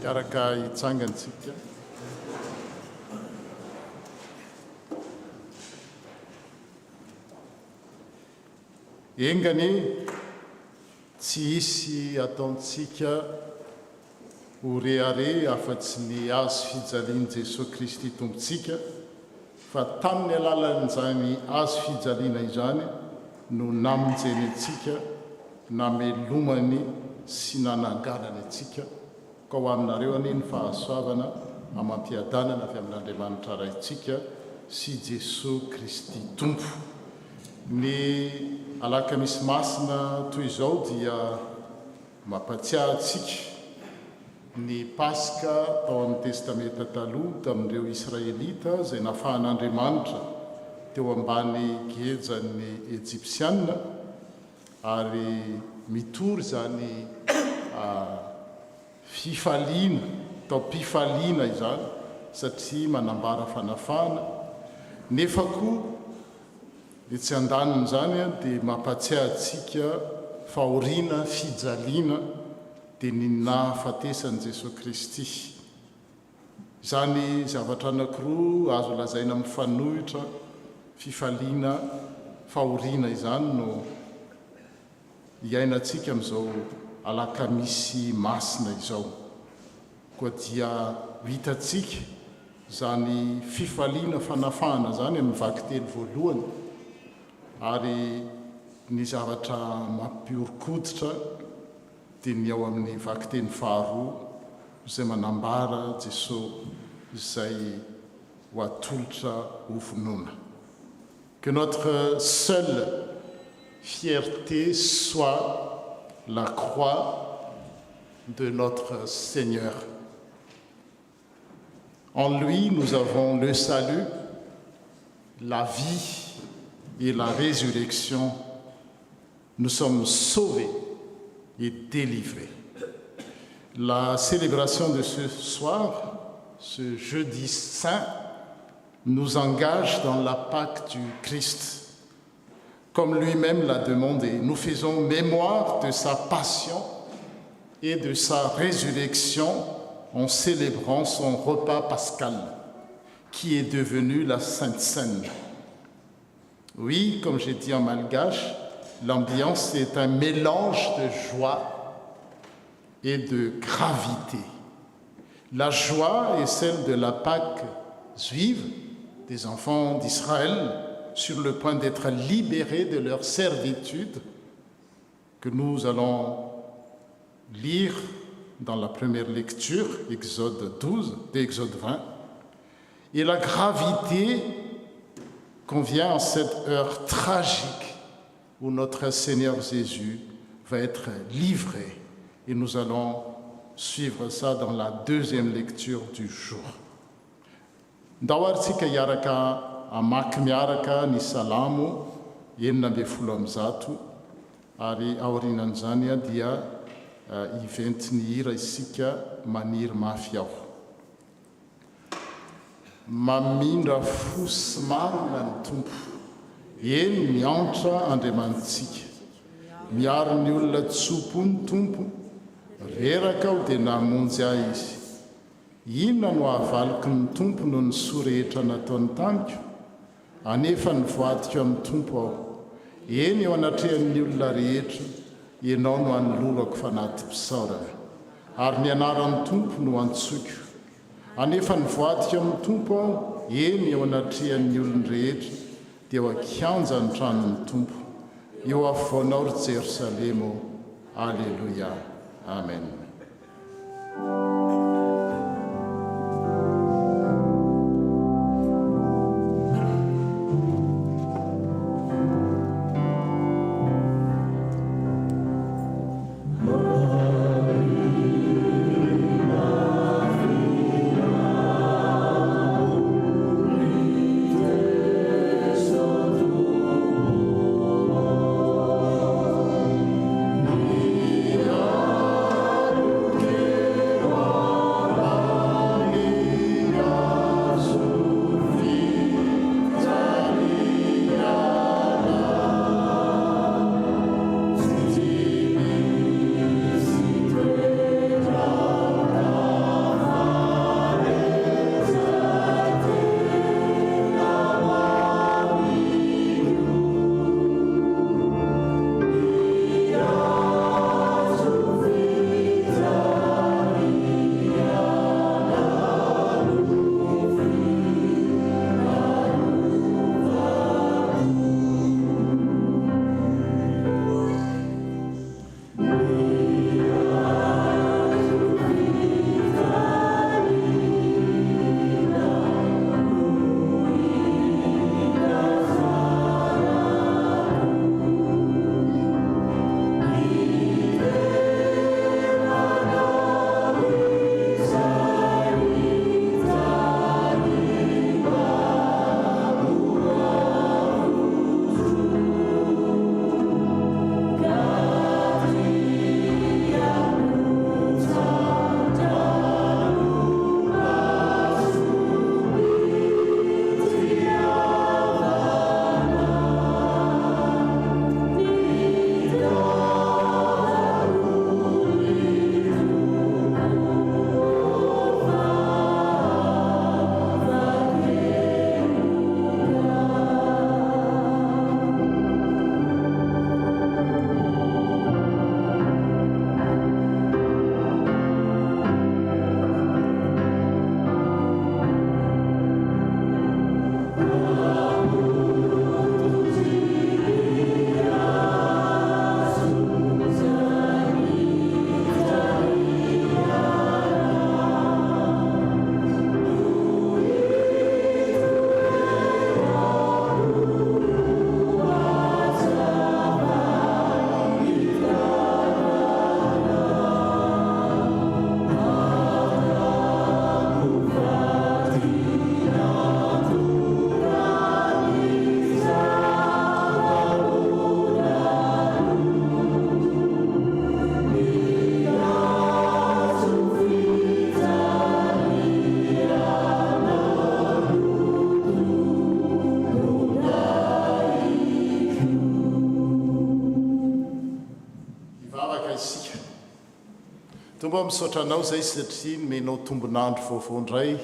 Araka hitsangantsika. Engany tsy hisy ataontsika ho rehare afa-tsy ny azo fijalian' Jesosy Kristy tompontsika, fa tamin'ny alalan'izany azo fijaliana izany no namonjeny antsika, namelomany sy nananganany antsika. Ka ho aminareo any ny fahasoavana amampiadanana avy amin'Andriamanitra raintsika sy Jesosy Kristy tompo. Ny alakamisy masina toy izao dia mampatsiahy antsika ny Paska tao amin'ny testamenta taloha tamin'ireo Israelita izay nafahan'Andriamanitra teo ambany gejany Ejipsiana, ary mitory zany fifaliana tao mpifaliana izany satria manambara fanafana. Nefa koa dia tsy andaniny zany dia mampatsiahy antsika fahoriana fijaliana dia ny nahafatesan'i Jesosy Kristy. Izany zavatra anankiroa azo lazaina amin'ny fanohitra fifaliana fahoriana izany no iainantsika amin'izao alakamisy masina izao. Koa dia hitantsika zany fifaliana fanafahana zany amin'ny vakiteny voalohany, ary ny zavatra mampiorokoditra dia ny ao amin'ny vakiteny faharoa izay manambara Jesosy izay ho atolotra ho vonoina. Que notre seule fierté soit la croix de notre Seigneur. En lui, nous avons le salut, la vie et la résurrection. Nous sommes sauvés et délivrés. La célébration de ce soir, ce jeudi saint, nous engage dans la Pâque du Christ. Comme lui-même l'a demandé, nous faisons mémoire de sa passion et de sa résurrection en célébrant son repas pascal, qui est devenu la Sainte Seine. Oui, comme j'ai dit en malgache, l'ambiance est un mélange de joie et de gravité. La joie est celle de la Pâque juive, des enfants d'Israël, sur le point d'être libérés de leur servitude, que nous allons lire dans la première lecture, Exode 12, d'Exode 20. Et la gravité convient en cette heure tragique où notre Seigneur Jésus va être livré. Et nous allons suivre ça dans la deuxième lecture du jour. Ndawartsika yaraka amaky miaraka ny salamo 9:10 ary aorinan'izany dia hiventy ny hira isika maniry mafy aho. Mamindra fo sy marina ny tompo, eny miantra andriamanitsika, miaro ny olona tsopo ny tompo, reraka aho dia namonjy ahy izy. Inona no ahavaliko ny tompo no ny soa rehetra nataony tamiko? Anefa ny voadiko amin'ny tompo aho. Eny eo anatrehan'ny olona rehetra, ianao no anolorako fanaty mpisaorana, ary ny anaran'ny tompo no antsoiko. Anefa ny voadiko amin'ny tompo aho, eny eo anatrehan'ny olona rehetra, dia ho akianja ny tranon'ny tompo. Eo afovoanao ry Jerosalema. Alleluia. Amen. tompo misaotranao zay satria menao tombonandro vaovaondray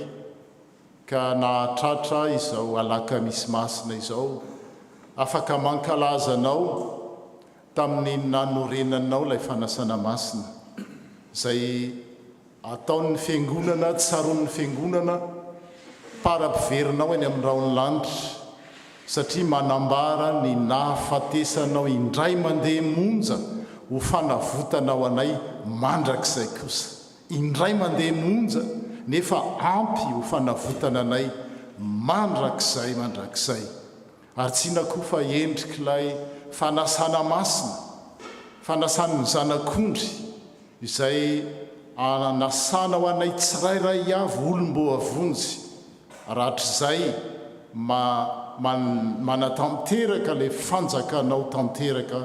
ka nahatratra izao alaka misy masina izao afaka mankalazanao tamin'ny nanorenanao ilay fanasana masina zay ataon'ny fiangonana tsaron'ny fiangonana para-piverinao eny amin'ny raon'ny lanitra satria manambara ny nahafatesanao indray mandeha monja ho fanavotanao anay mandrakizay kosa indray mandeha monja nefa ampy ho fanavotana anay mandrakizay ary tsy nakoa fa endrik'ilay fanasana masina fanasan'ny zanak'ondry izay anasana ho anay tsirairay avy olombo avonjy rahatr'izay manatanteraka le fanjakanao tanteraka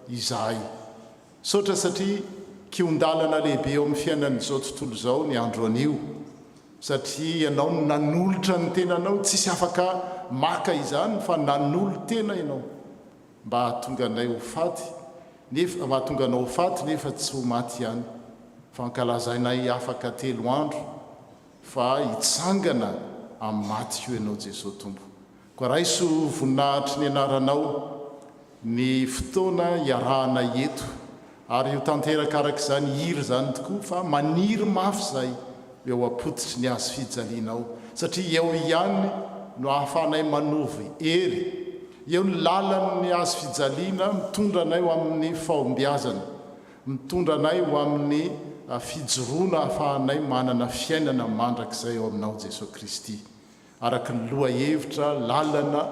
izahay sotra satria kiondalana lehibe eo amin'ny fiainan'izao tontolo izao ny andro anio satria ianao nanolotra ny tenanao tsisy afaka maka izany fa nanolo tena ianao mba hahatonga anay ho faty nefa mahatonga anao ho faty nefa tsy ho maty ihany fankalazainay afaka 3 andro fa hitsangana amin'ny maty io ianao Jesosy tompo koa raiso voninahitry ny anaranao ny fotoana iarahana eto ary io tanteraka araka izany hiry zany tokoa fa maniry mafy zay eo apotitry ny azo fijalianao satria eo ihany no ahafanay manovy ery eo ny lalan'ny azo fijaliana mitondra anay ho amin'ny fahombiazana mitondra anay ho amin'ny fijoroana ahafahanay manana fiainana mandrakizay eo aminao Jesosy Kristy araka ny loha hevitra lalana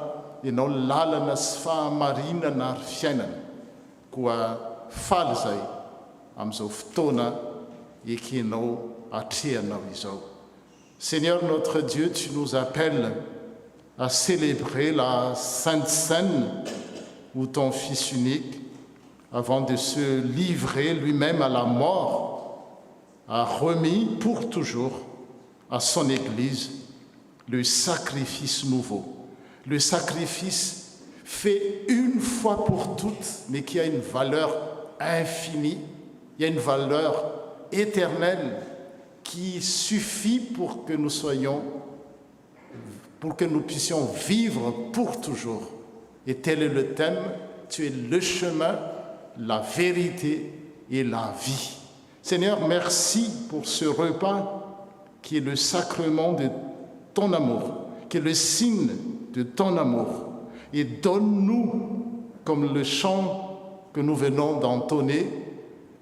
ianao ny lalana sy fahamarinana ary fiainana koa faly zay amin'izao fotoana ekenao atrehanao izao. Seigneur notre Dieu, tu nous appelles à célébrer la Sainte Seine où ton Fils unique, avant de se livrer lui-même à la mort, a remis pour toujours à son Église le sacrifice nouveau, le sacrifice fait une fois pour toutes, mais qui a une valeur infinie, il y a une valeur éternelle qui suffit pour que nous puissions vivre pour toujours. Et tel est le thème, tu es le chemin, la vérité et la vie. Seigneur, merci pour ce repas qui est le sacrement de ton amour, qui est le signe de ton amour. Et donne-nous, comme le chant que nous venons d'entonner,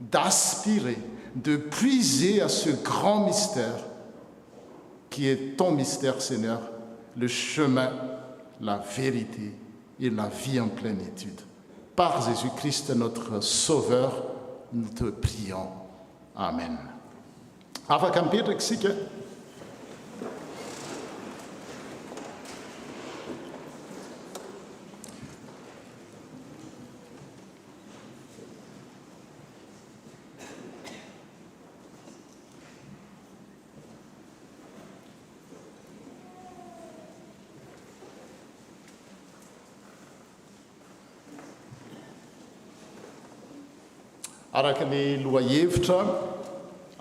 d'aspirer, de puiser à ce grand mystère qui est ton mystère, Seigneur, le chemin, la vérité et la vie en plénitude. Par Jésus-Christ, notre Sauveur, nous te prions. Amen. Araka ny lohahevitra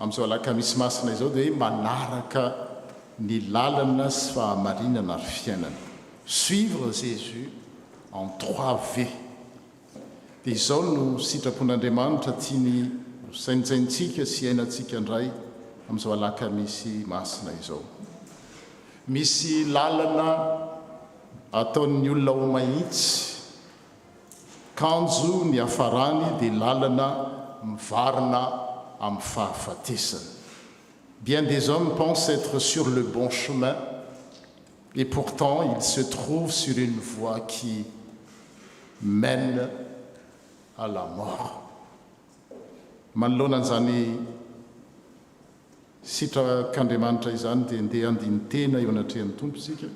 amin'izao alakamisy masina izao dia hoe manaraka ny lalana sy fahamarinana ary fiainana. Suivre Jésus en 3V. Dia izao no sitrapon'Andriamanitra tiany saintsaintsika sy iainantsika indray amin'izao alakamisy masina izao. Misy lalana ataon'ny olona ho mahitsy, kanjo ny hafarany dia lalana mivarina amin'ny fahafatesana. Bien des hommes pensent être sur le bon chemin et pourtant ils se trouvent sur une voie qui mène à la mort. Manoloana an'izany sitrak'Andriamanitra izany dia andeha andiny tena eo anatrehan'ny tompo isika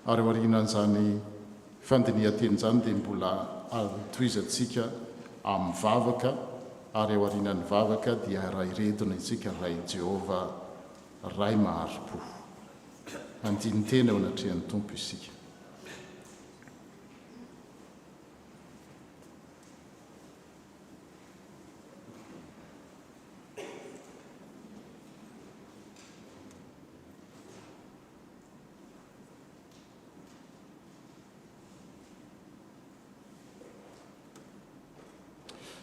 ary aorianan'izany fandinihan-teny izany dia mbola toizantsika amin'ny vavaka ary aorianan'ny vavaka dia ray redona isika ray Jehova ray mahari-po. Andiny tena eo anatrehan'ny tompo isika.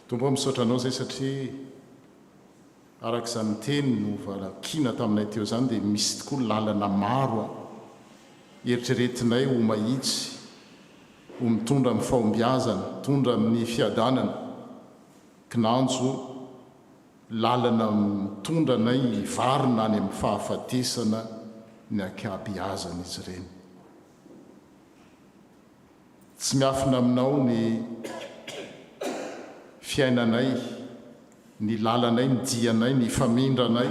tombo misaotra anao zay satria arak'izany teny no valakina taminay teo zany dia misy tokoa lalana maro eritreretinay ho mahitsy ho mitondra amin'ny fahombiazana, mitondra amin'ny fiadanana kinanjo lalana mitondra nay varina any amin'ny fahafatesana ny akabeazana izy ireny. Tsy miafina aminao ny fiainanay, ny lalanay, ny dianay, ny famindranay,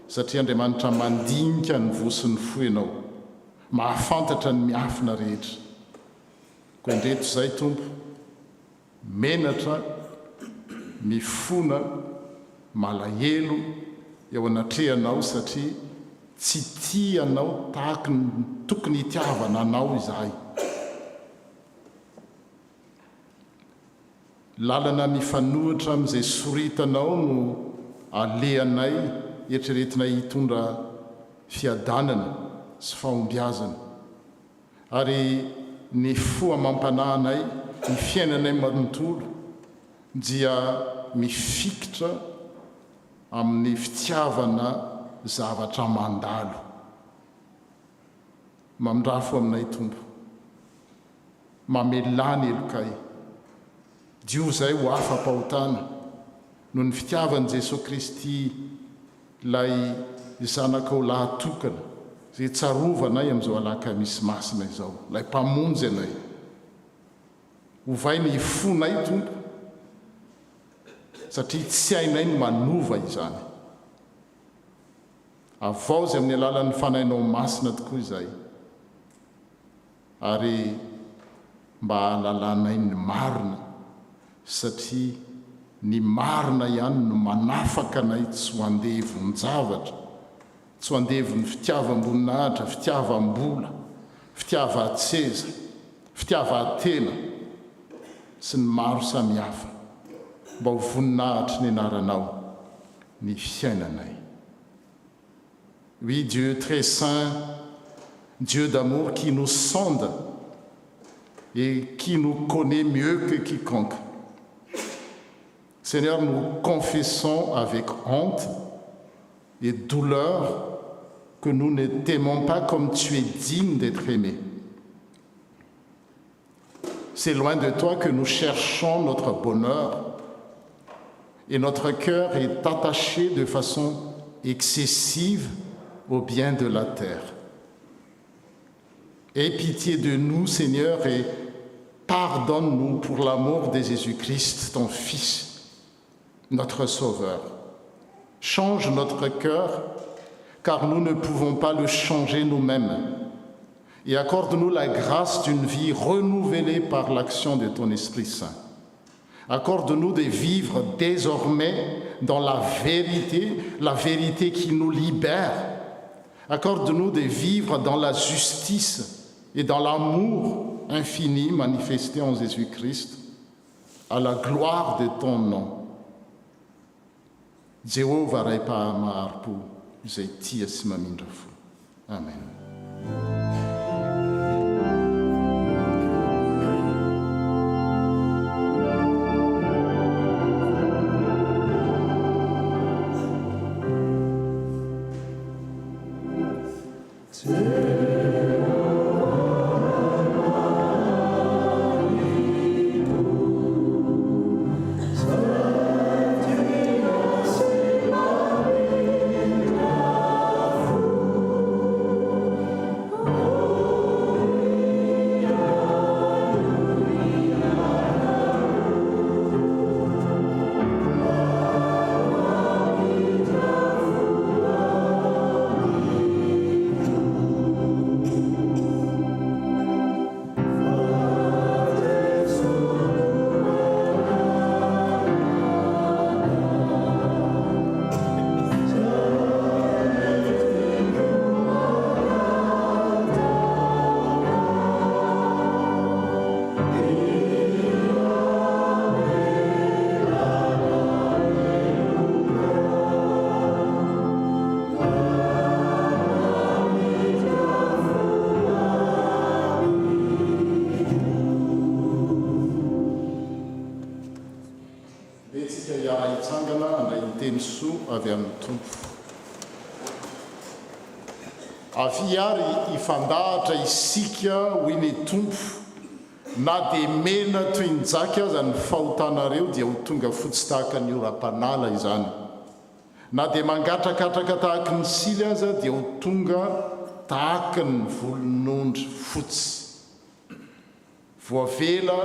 satria Andriamanitra mandinika ny vosin'ny fo ianao, mahafantatra ny miafina rehetra. Koa indreto izay Tompo, menatra, mifona, malahelo eo anatrehanao satria tsy tianao tahaka ny tokony hitiavana anao izahay. Lalana mifanohitra amin'izay soritanao no alehanay eritreretinay hitondra fiadanana sy fahombiazana. Ary ny foa mampananay, ny fiainanay manontolo dia mifikitra amin'ny fitiavana zavatra mandalo. Mamindrafo aminay Tompo, mamelany elokay. Dio zay ho afa-pahotana no ny fitiavan'i Jesosy Kristy lay zanaka ho lahatokana zay tsarovanay amin'izao alakamisy masina izao, lay mpamonjy anay. Hovay ny fonay Tompo, satria tsy hainay ny manova izany. Avao zay amin'ny alalan'ny fanainao masina tokoa izay, ary mba halalanay ny marina, satria ny marina ihany no manafaka anay tsy ho andevy ny zavatra, tsy ho andevy ny fitiavam-boninahitra, fitiavam-bola, fitiava-tseza, fitiava-tena sy ny maro samihafa, mba ho voninahitra ny anaranao ny fiainanay. Oui, Dieu très saint, Dieu d'amour qui nous sonde et qui nous connaît mieux que quiconque. Seigneur, nous confessons avec honte et douleur que nous ne t'aimons pas comme tu es digne d'être aimé. C'est loin de toi que nous cherchons notre bonheur et notre cœur est attaché de façon excessive au bien de la terre. Aie pitié de nous, Seigneur, et pardonne-nous pour l'amour de Jésus-Christ, ton Fils, notre Sauveur. Change notre cœur, car nous ne pouvons pas le changer nous-mêmes. Et accorde-nous la grâce d'une vie renouvelée par l'action de ton Esprit Saint. Accorde-nous de vivre désormais dans la vérité qui nous libère. Accorde-nous de vivre dans la justice et dans l'amour infini manifesté en Jésus-Christ, à la gloire de ton nom. Jehovah raipa maharpo izay tia sy mamindra fo. Amen. avy amin'ny tompo avy ary hifandahatra isika hoy ny tompo na dia mena toy ny jaka aza ny fahotanareo dia ho tonga fotsy tahaka ny ora-panala izany na dia mangatrakatraka tahaka ny sily aza dia ho tonga tahaka ny volonondry fotsy voavela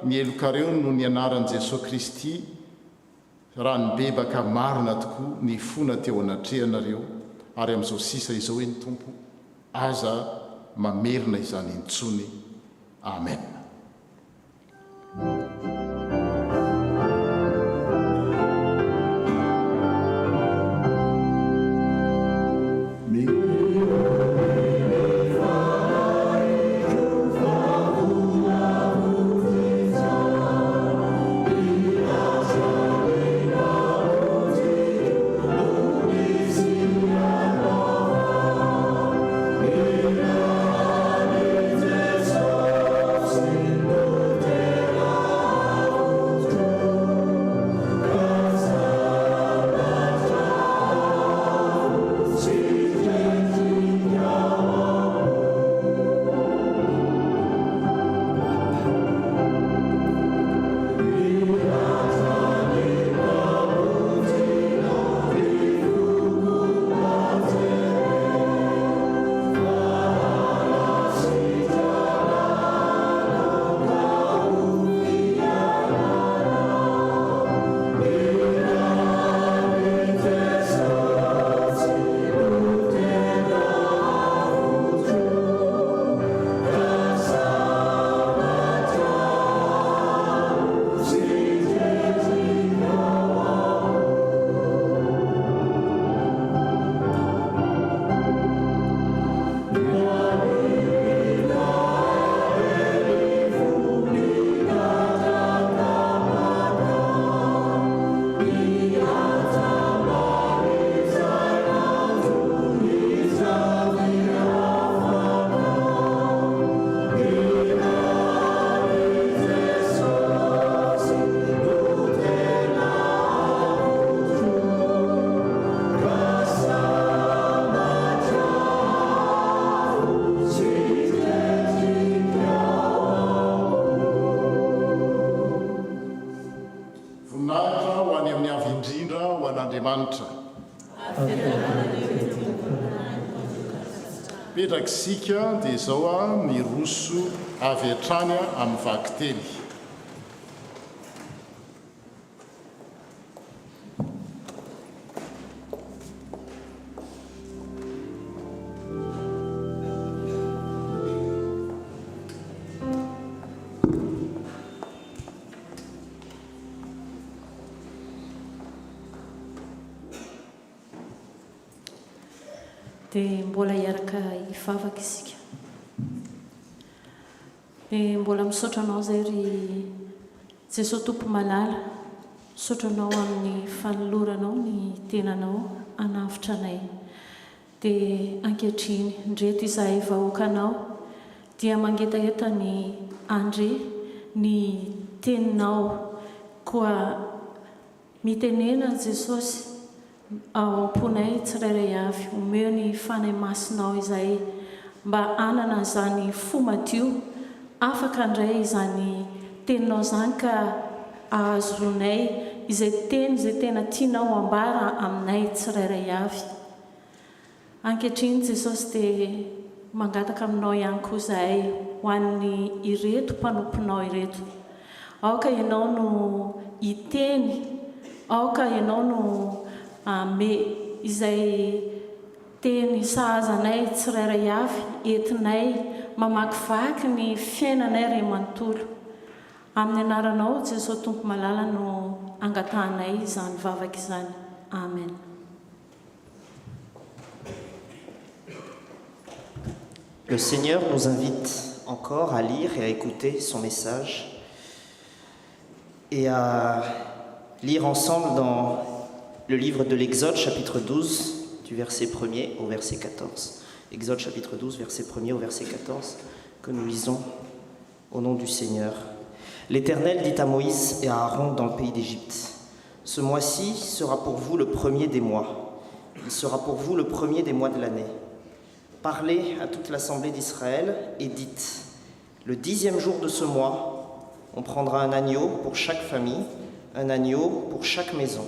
ny elokareo noho ny anaran'i Jesosy Kristy raha ny bebaka marina tokoa ny fona teo anatrehanareo ary amin'izao sisa izao hoe ny tompo aza mamerina izany intsony. Amen. Petraka isika dia izao ny roso avy hatrany amin'ny vaky tely. Dia mbola hiaraka hivavaka isika. Dia mbola misaotra anao izay ry Jesosy Tompo malala, misaotra anao amin'ny fanoloranao ny tenanao hanavitra anay. Dia ankehitriny ndreto izahay vahoakanao dia mangetaheta ny andre ny teninao koa mitenena Jesosy ao am-ponay tsirairay avy omeo ny fanahy masinao izay mba anana izany fo madio afaka indray izany teninao izany ka ahazonay izay teny izay tena tianao ambara aminay tsirairay avy. Ankehitriny Jesosy dia mangataka aminao ihany koa izahay ho an'ny ireto mpanomponao ireto. Aoka ianao no hiteny, aoka ianao no me izay teny sahazanay tsirairay avy entinay mamakivaky ny fiainanay ray manontolo. Amin'ny anaranao Jesosy Tompo malala no angatahanay izany vavaka izany. Amen. Le Seigneur nous invite encore à lire et à écouter son message et à lire ensemble dans le livre de l'Exode, chapitre 12, du verset 1er au verset 14. Exode, chapitre 12, verset 1er au verset 14, que nous lisons au nom du Seigneur. L'Éternel dit à Moïse et à Aaron dans le pays d'Égypte, « Ce mois-ci sera pour vous le premier des mois. Il sera pour vous le premier des mois de l'année. Parlez à toute l'assemblée d'Israël et dites, le 10e jour de ce mois, on prendra un agneau pour chaque famille, un agneau pour chaque maison.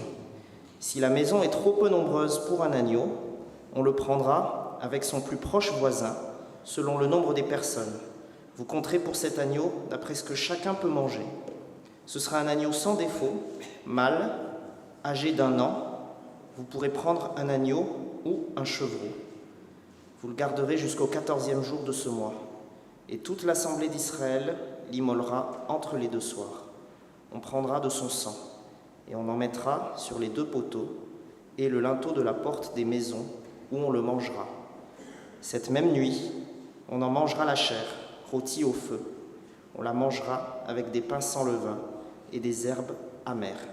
Si la maison est trop peu nombreuse pour un agneau, on le prendra avec son plus proche voisin, selon le nombre des personnes. Vous compterez pour cet agneau d'après ce que chacun peut manger. Ce sera un agneau sans défaut, mâle, âgé d'1 an. Vous pourrez prendre un agneau ou un chevreau. Vous le garderez jusqu'au 14e jour de ce mois. Et toute l'assemblée d'Israël l'immolera entre les 2 soirs. On prendra de son sang et on en mettra sur les 2 poteaux et le linteau de la porte des maisons où on le mangera. Cette même nuit, on en mangera la chair, rôtie au feu. On la mangera avec des pains sans levain et des herbes amères.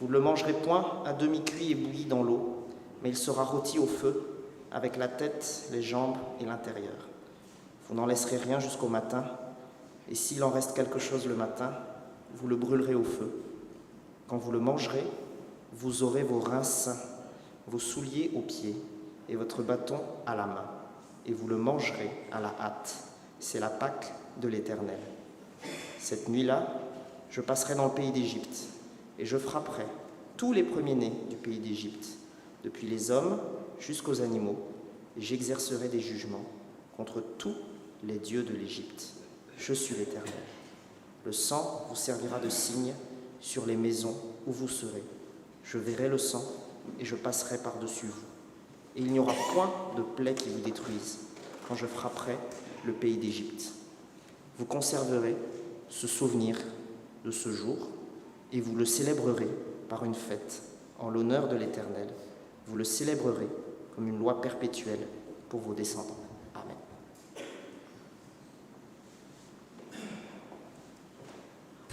Vous ne le mangerez point à demi-cuit et bouilli dans l'eau, mais il sera rôti au feu, avec la tête, les jambes et l'intérieur. Vous n'en laisserez rien jusqu'au matin, et s'il en reste quelque chose le matin, vous le brûlerez au feu. Quand vous le mangerez, vous aurez vos reins sains, vos souliers aux pieds et votre bâton à la main, et vous le mangerez à la hâte. C'est la Pâque de l'Éternel. Cette nuit-là, je passerai dans le pays d'Égypte, et je frapperai tous les premiers-nés du pays d'Égypte, depuis les hommes jusqu'aux animaux, et j'exercerai des jugements contre tous les dieux de l'Égypte. Je suis l'Éternel. Le sang vous servira de signe sur les maisons où vous serez. Je verrai le sang et je passerai par-dessus vous. Et il n'y aura point de plaie qui vous détruise quand je frapperai le pays d'Égypte. Vous conserverez ce souvenir de ce jour et vous le célébrerez par une fête en l'honneur de l'Éternel. Vous le célébrerez comme une loi perpétuelle pour vos descendants. Amen.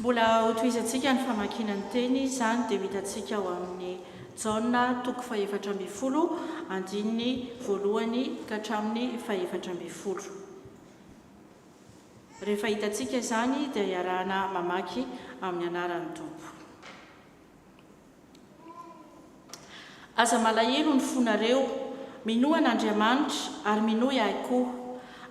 Mbola hotoizatsika ny famakinany teny izany dia hitantsika ao amin'ny Jaona 4:12 andininy 1 ka hatramin'ny 4:12. Rehefa hitantsika izany dia iarahana mamaky amin'ny anaran'ny Tompo. Aza malahelo ny fonareo, minoa an'Andriamanitra ary minoa ahy koa.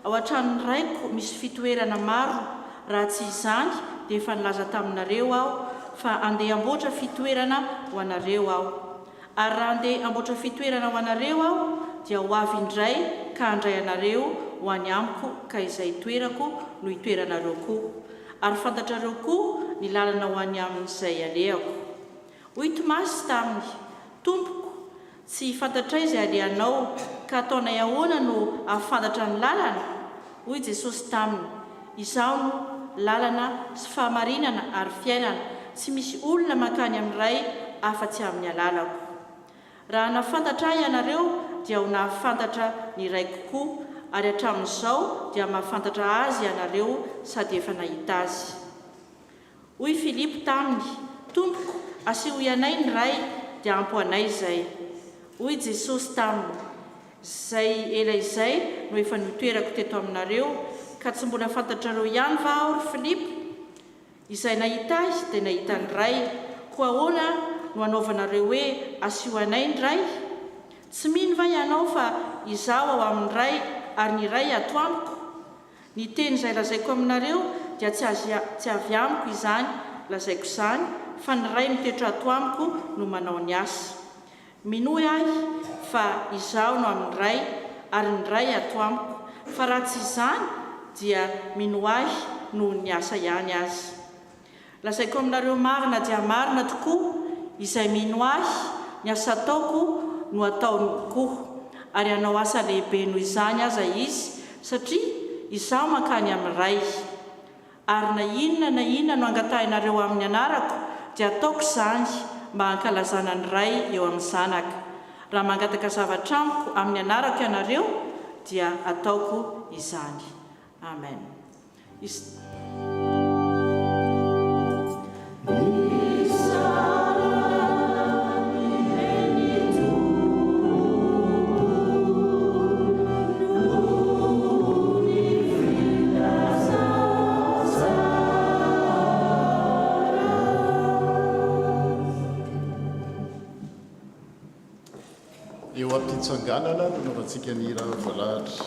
Ao an-tranony raiko misy fitoerana maro, raha tsy izany dia efa nilaza taminareo aho fa andeha amboatra fitoerana ho anareo aho. Ary raha andeha amboatra fitoerana ho anareo aho dia ho avy indray ka handray anareo ho any amiko ka izay toerako no hitoeranareo koa. Ary fantatrareo koa ny lalana ho any amin'izay alehako. Hoy Tomasy taminy, Tompoko, tsy fantatray izay alehanao ka ataonay ahoana no ahafantatra ny lalana? Hoy Jesosy taminy, izaho no lalana sy fahamarinana ary fiainana, tsy misy olona mankany amin'ray afa-tsy amin'ny alalako. Raha nahafantatra ahy ianareo dia ho nahafantatra ny raiko koa, ary hatramin'izao dia mahafantatra azy ianareo sady efa nahita azy. Hoy Filipo taminy, Tompoko, aseho ianay ny ray dia ampo anay izay. Hoy Jesosy taminy, izay ela izay no efa nitoerako teto aminareo, ka tsy mbola fantatrareo ihany va aho ry Filipo? Izay nahita azy dia nahita ny ray, koa ahoana no anaovanareo hoe aseho anay ny ray? Tsy mino va ianao fa izaho ao amin'ny ray ary ny ray ato amiko? Ny teny izay lazaiko aminareo dia tsy avy amiko izany lazaiko izany, fa ny ray mitoetra ato amiko no manao ny asa. Minoa ahy fa izaho no amin'ny ray ary ny ray ato amiko, fa raha tsy izany dia minoa ahy no ny asa ihany azy. Lazaiko aminareo marina dia marina tokoa, izay minoa ahy ny asa ataoko no ataony koa, ary hanao asa lehibe noho izany aza izy, satria izaho mankany amin'ny ray. Ary na inona no angatahinareo amin'ny anarako dia ataoko izany mba hankalazana ny ray eo amin'ny zanaka. Raha mangataka zavatra amiko amin'ny anarako ianareo dia ataoko izany. Amen. fitsanganana nanaovantsika ny hira voalahatra.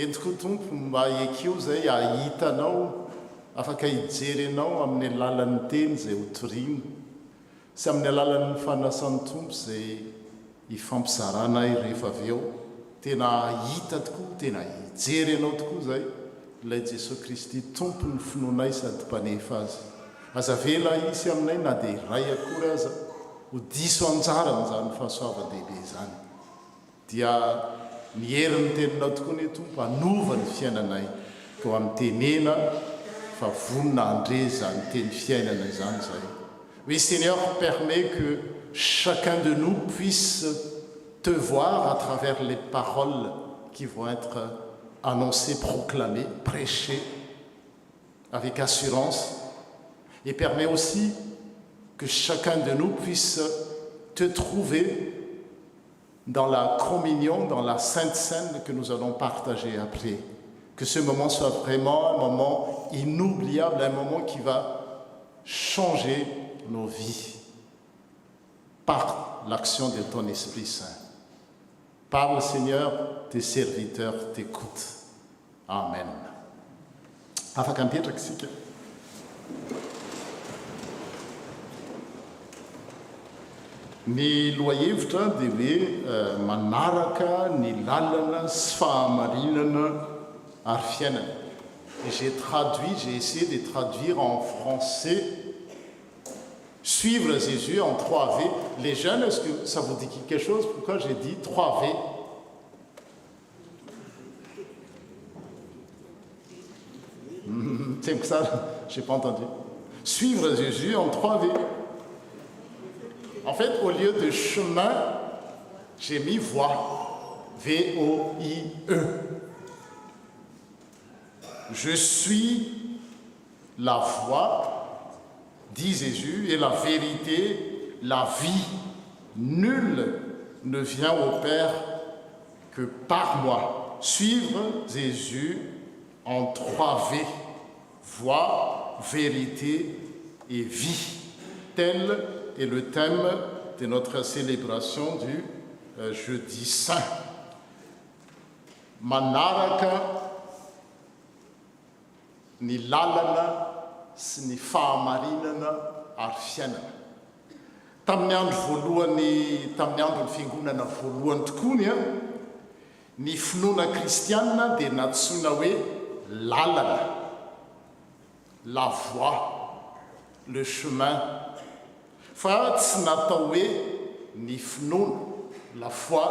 Entiko tompo mba ekio zay ahitanao afaka hijery anao amin'ny alalan'ny teny zay hotorino sy amin'ny alalan'ny fanasan'ny tompo zay ifampizarana rehefa avy eo tena hita tokoa tena hijery anao tokoa zay ilay Jesosy Kristy tompo ny finoanay sady mpanefa azy azavela isy aminay na dia iray akory aza ho diso anjara amin'izany fahasoavan-dehibe izany dia miherin'ny teninao tokoa ny tompo anova ny fiainanay ko amin'ny tenena fa vonina andre zany teny fiainana izany zay. Oui Seigneur, permets que chacun de nous puisse te voir à travers les paroles qui vont être annoncées, proclamées, prêchées avec assurance et permets aussi que chacun de nous puisse te trouver dans la communion, dans la Sainte Seine que nous allons partager après. Que ce moment soit vraiment un moment inoubliable, un moment qui va changer nos vies par l'action de ton Esprit Saint. Parle, Seigneur, tes serviteurs t'écoutent. Amen. Afaka mipetraka isika. Ny lohahevitra dia hoe manaraka ny lalana sy fahamarinana ary fiainana. J'ai essayé de traduire en français suivre Jésus en 3V. Les jeunes, est-ce que ça vous dit quelque chose? Pourquoi j'ai dit 3V? C'est que ça, je n'ai pas entendu. Suivre Jésus en 3V. En fait, au lieu de chemin, j'ai mis voie. V-O-I-E. Je suis la voie, dit Jésus, et la vérité, la vie. Nul ne vient au Père que par moi. Suivre Jésus en 3V. Voie, vérité et vie. Tel est le thème de notre célébration du jeudi saint. Manaraka ny lalana sy ny fahamarinana ary fiainana. Tamin'ny andro voalohany, tamin'ny andro ny fiangonana voalohany tokoa ny finoana kristianina dia natsoina hoe lalana, la voie, le chemin. Fa tsy natao hoe ny finoana, la foi,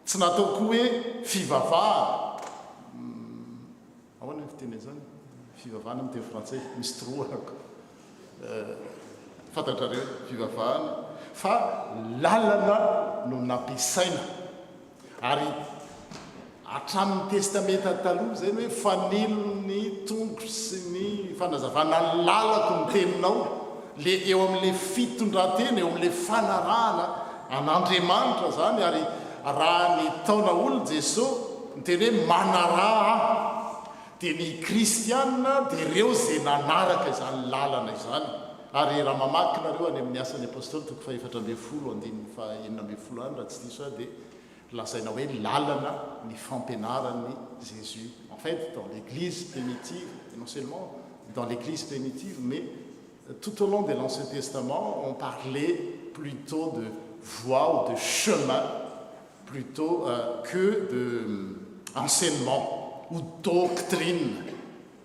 tsy natao koa hoe fivavahana. Ahoana ny fiteny zany? Fivavahana amin'ny teny frantsay, misy toroako. Fantatrareo fivavahana. Fa lalana no nampiasaina. Ary hatramin'ny testamenta taloha zay hoe fanilo ny tongotro sy ny fanazavana lalako ny teninao. Eo amin'le fitondran-tena, eo amin'le fanarahana an'Andriamanitra zany, ary raha ny taona olona Jesosy nyteny hoe manaraha, dia ny kristianina dia ireo zay nanaraka izany lalana izany. Ary raha mamakinareo any amin'ny asan'ny apôstôly toko 7:9-10 raha tsy diso dia lazaina hoe lalana ny fampianaran'ny Jésus. En fait, dans l'église primitive, et non seulement dans l'église primitive, mais tout au long de l'Ancien Testament, on parlait plutôt de voie ou de chemin plutôt que d'enseignement ou doctrine.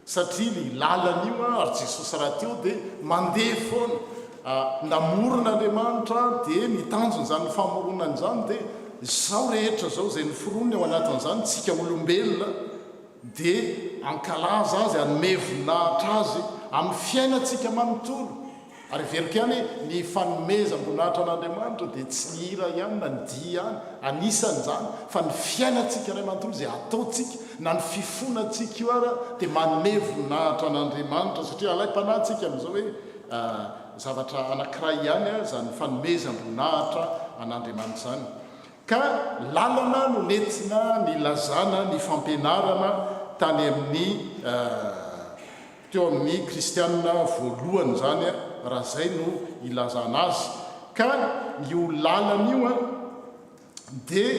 Satria ny lalana io ary Jesosy raha teo dia mandeha foana namorona Andriamanitra dia ny tanjony zany famoronana izany dia zao rehetra zao zay noforoniny ao anatin'izany tsika olombelona dia ankalaza azy, anome voninahitra azy amin'ny fiainantsika manontolo. Ary verika ihany ny fanomezam-boninahitra an'Andriamanitra dia tsy ny hira ihany na ny dia ihany anisan'izany, fa ny fiainantsika iray manontolo izay ataontsika na ny fifonantsika io ara dia manome voninahitra an'Andriamanitra, satria alaim-panahintsika amin'izao hoe zavatra anankiray ihany zany fanomezam-boninahitra an'Andriamanitra zany. Ka lalana no nentina ny lazana ny fampianarana tany amin'ny teo amin'ny kristianina voalohany zany, raha zay no ilazana azy. Ka io lalana io dia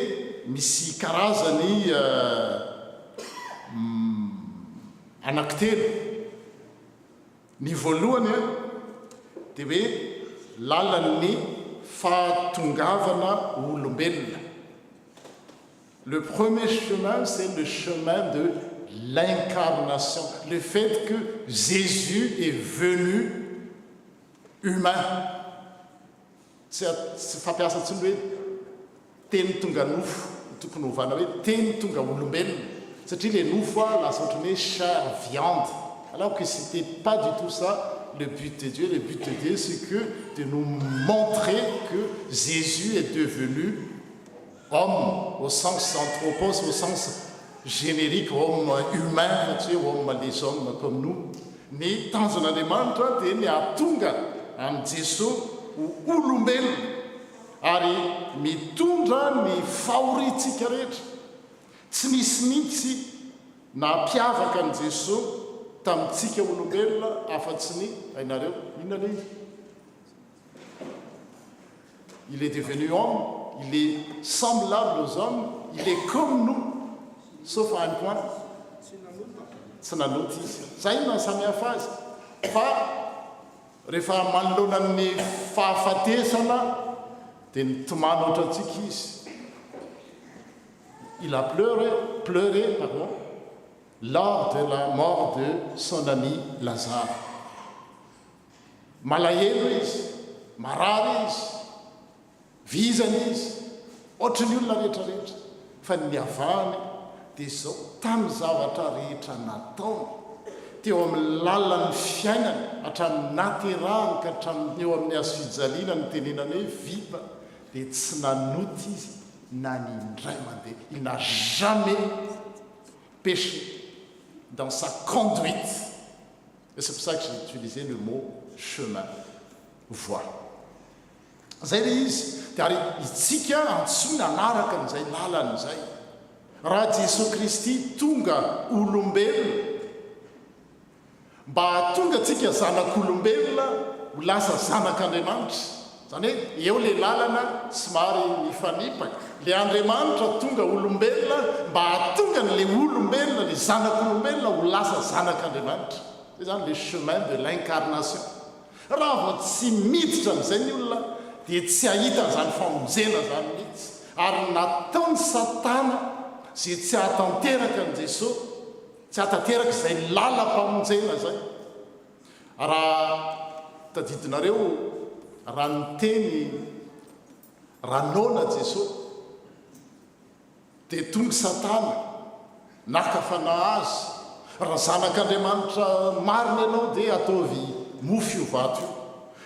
misy karazany anankitelo. Ny voalohany dia hoe lalan'ny fahatongavana olombelona. Le premier chemin, c'est le chemin de l'incarnation. Le fait que Jésus est venu humain. Tsy fampiasa tsy hoe teny tonga nofo, tokony hovana hoe teny tonga olombelona. Satria les nofo lasa ohatran'ny hoe chair, viande. Alors que ce n'était pas du tout ça le but de Dieu. Le but de Dieu, c'est que de nous montrer que Jésus est devenu homme au sens anthropos, au sens générique, homme humain, homme les hommes comme nous. Ny tanjon'Andriamanitra dia ny atonga amin'ny Jesosy ho olombelona ary mitondra ny fahoriantsika rehetra. Tsy misy mihitsy nampiavaka an'i Jesosy tamintsika olombelona afa-tsy ny hainareo inona le izy. Il est devenu homme, il est semblable aux hommes, il est comme nous, sauf à un point. Tsy nanoty izy. Zay no samihafa azy. Fa rehefa manoloana ny fahafatesana dia nitomany ohatra antsika izy. Il a pleuré lors de la mort de son ami Lazare. Malahelo izy, marary izy, vizana izy, ohatrany olona rehetrarehetra. Fa niavany dia izao tamin'ny zavatra rehetra nataony teo amin'ny lalan'ny fiainany hatramin'ny naterahany ka hatramin'ny eo amin'ny azo fijaliana ny tenenany hoe vita, dia tsy nanoty izy na n'indray mandeha. Il n'a jamais péché dans sa conduite. Et c'est pour ça que j'ai utilisé le mot chemin, voie. Zay le izy, dia ary itsika antsoina anaraka n'izay lalana izay. Raha Jesosy Kristy tonga olombelona, mba hatonga antsika zanak'olombelona ho lasa zanak'Andriamanitra, zany hoe eo le lalana somary mifanipaka. Le Andriamanitra tonga olombelona mba hatonga n'le olombelona, le zanak'olombelona ho lasa zanak'Andriamanitra. Zay zany le chemin de l'incarnation. Raha vao tsy miditra amin'izay ny olona dia tsy ahita n'izany famonjena zany mihitsy. Ary nataony Satana zay tsy hahatanteraka an' Jesosy, tsy hahatanteraka izay lalam-pamonjena zay. Raha tadidinareo raha niteny ranona Jesosy, dia tonga Satana nakafana azy. Raha zanak'Andriamanitra marina ianao dia ataovy mofo io vato io.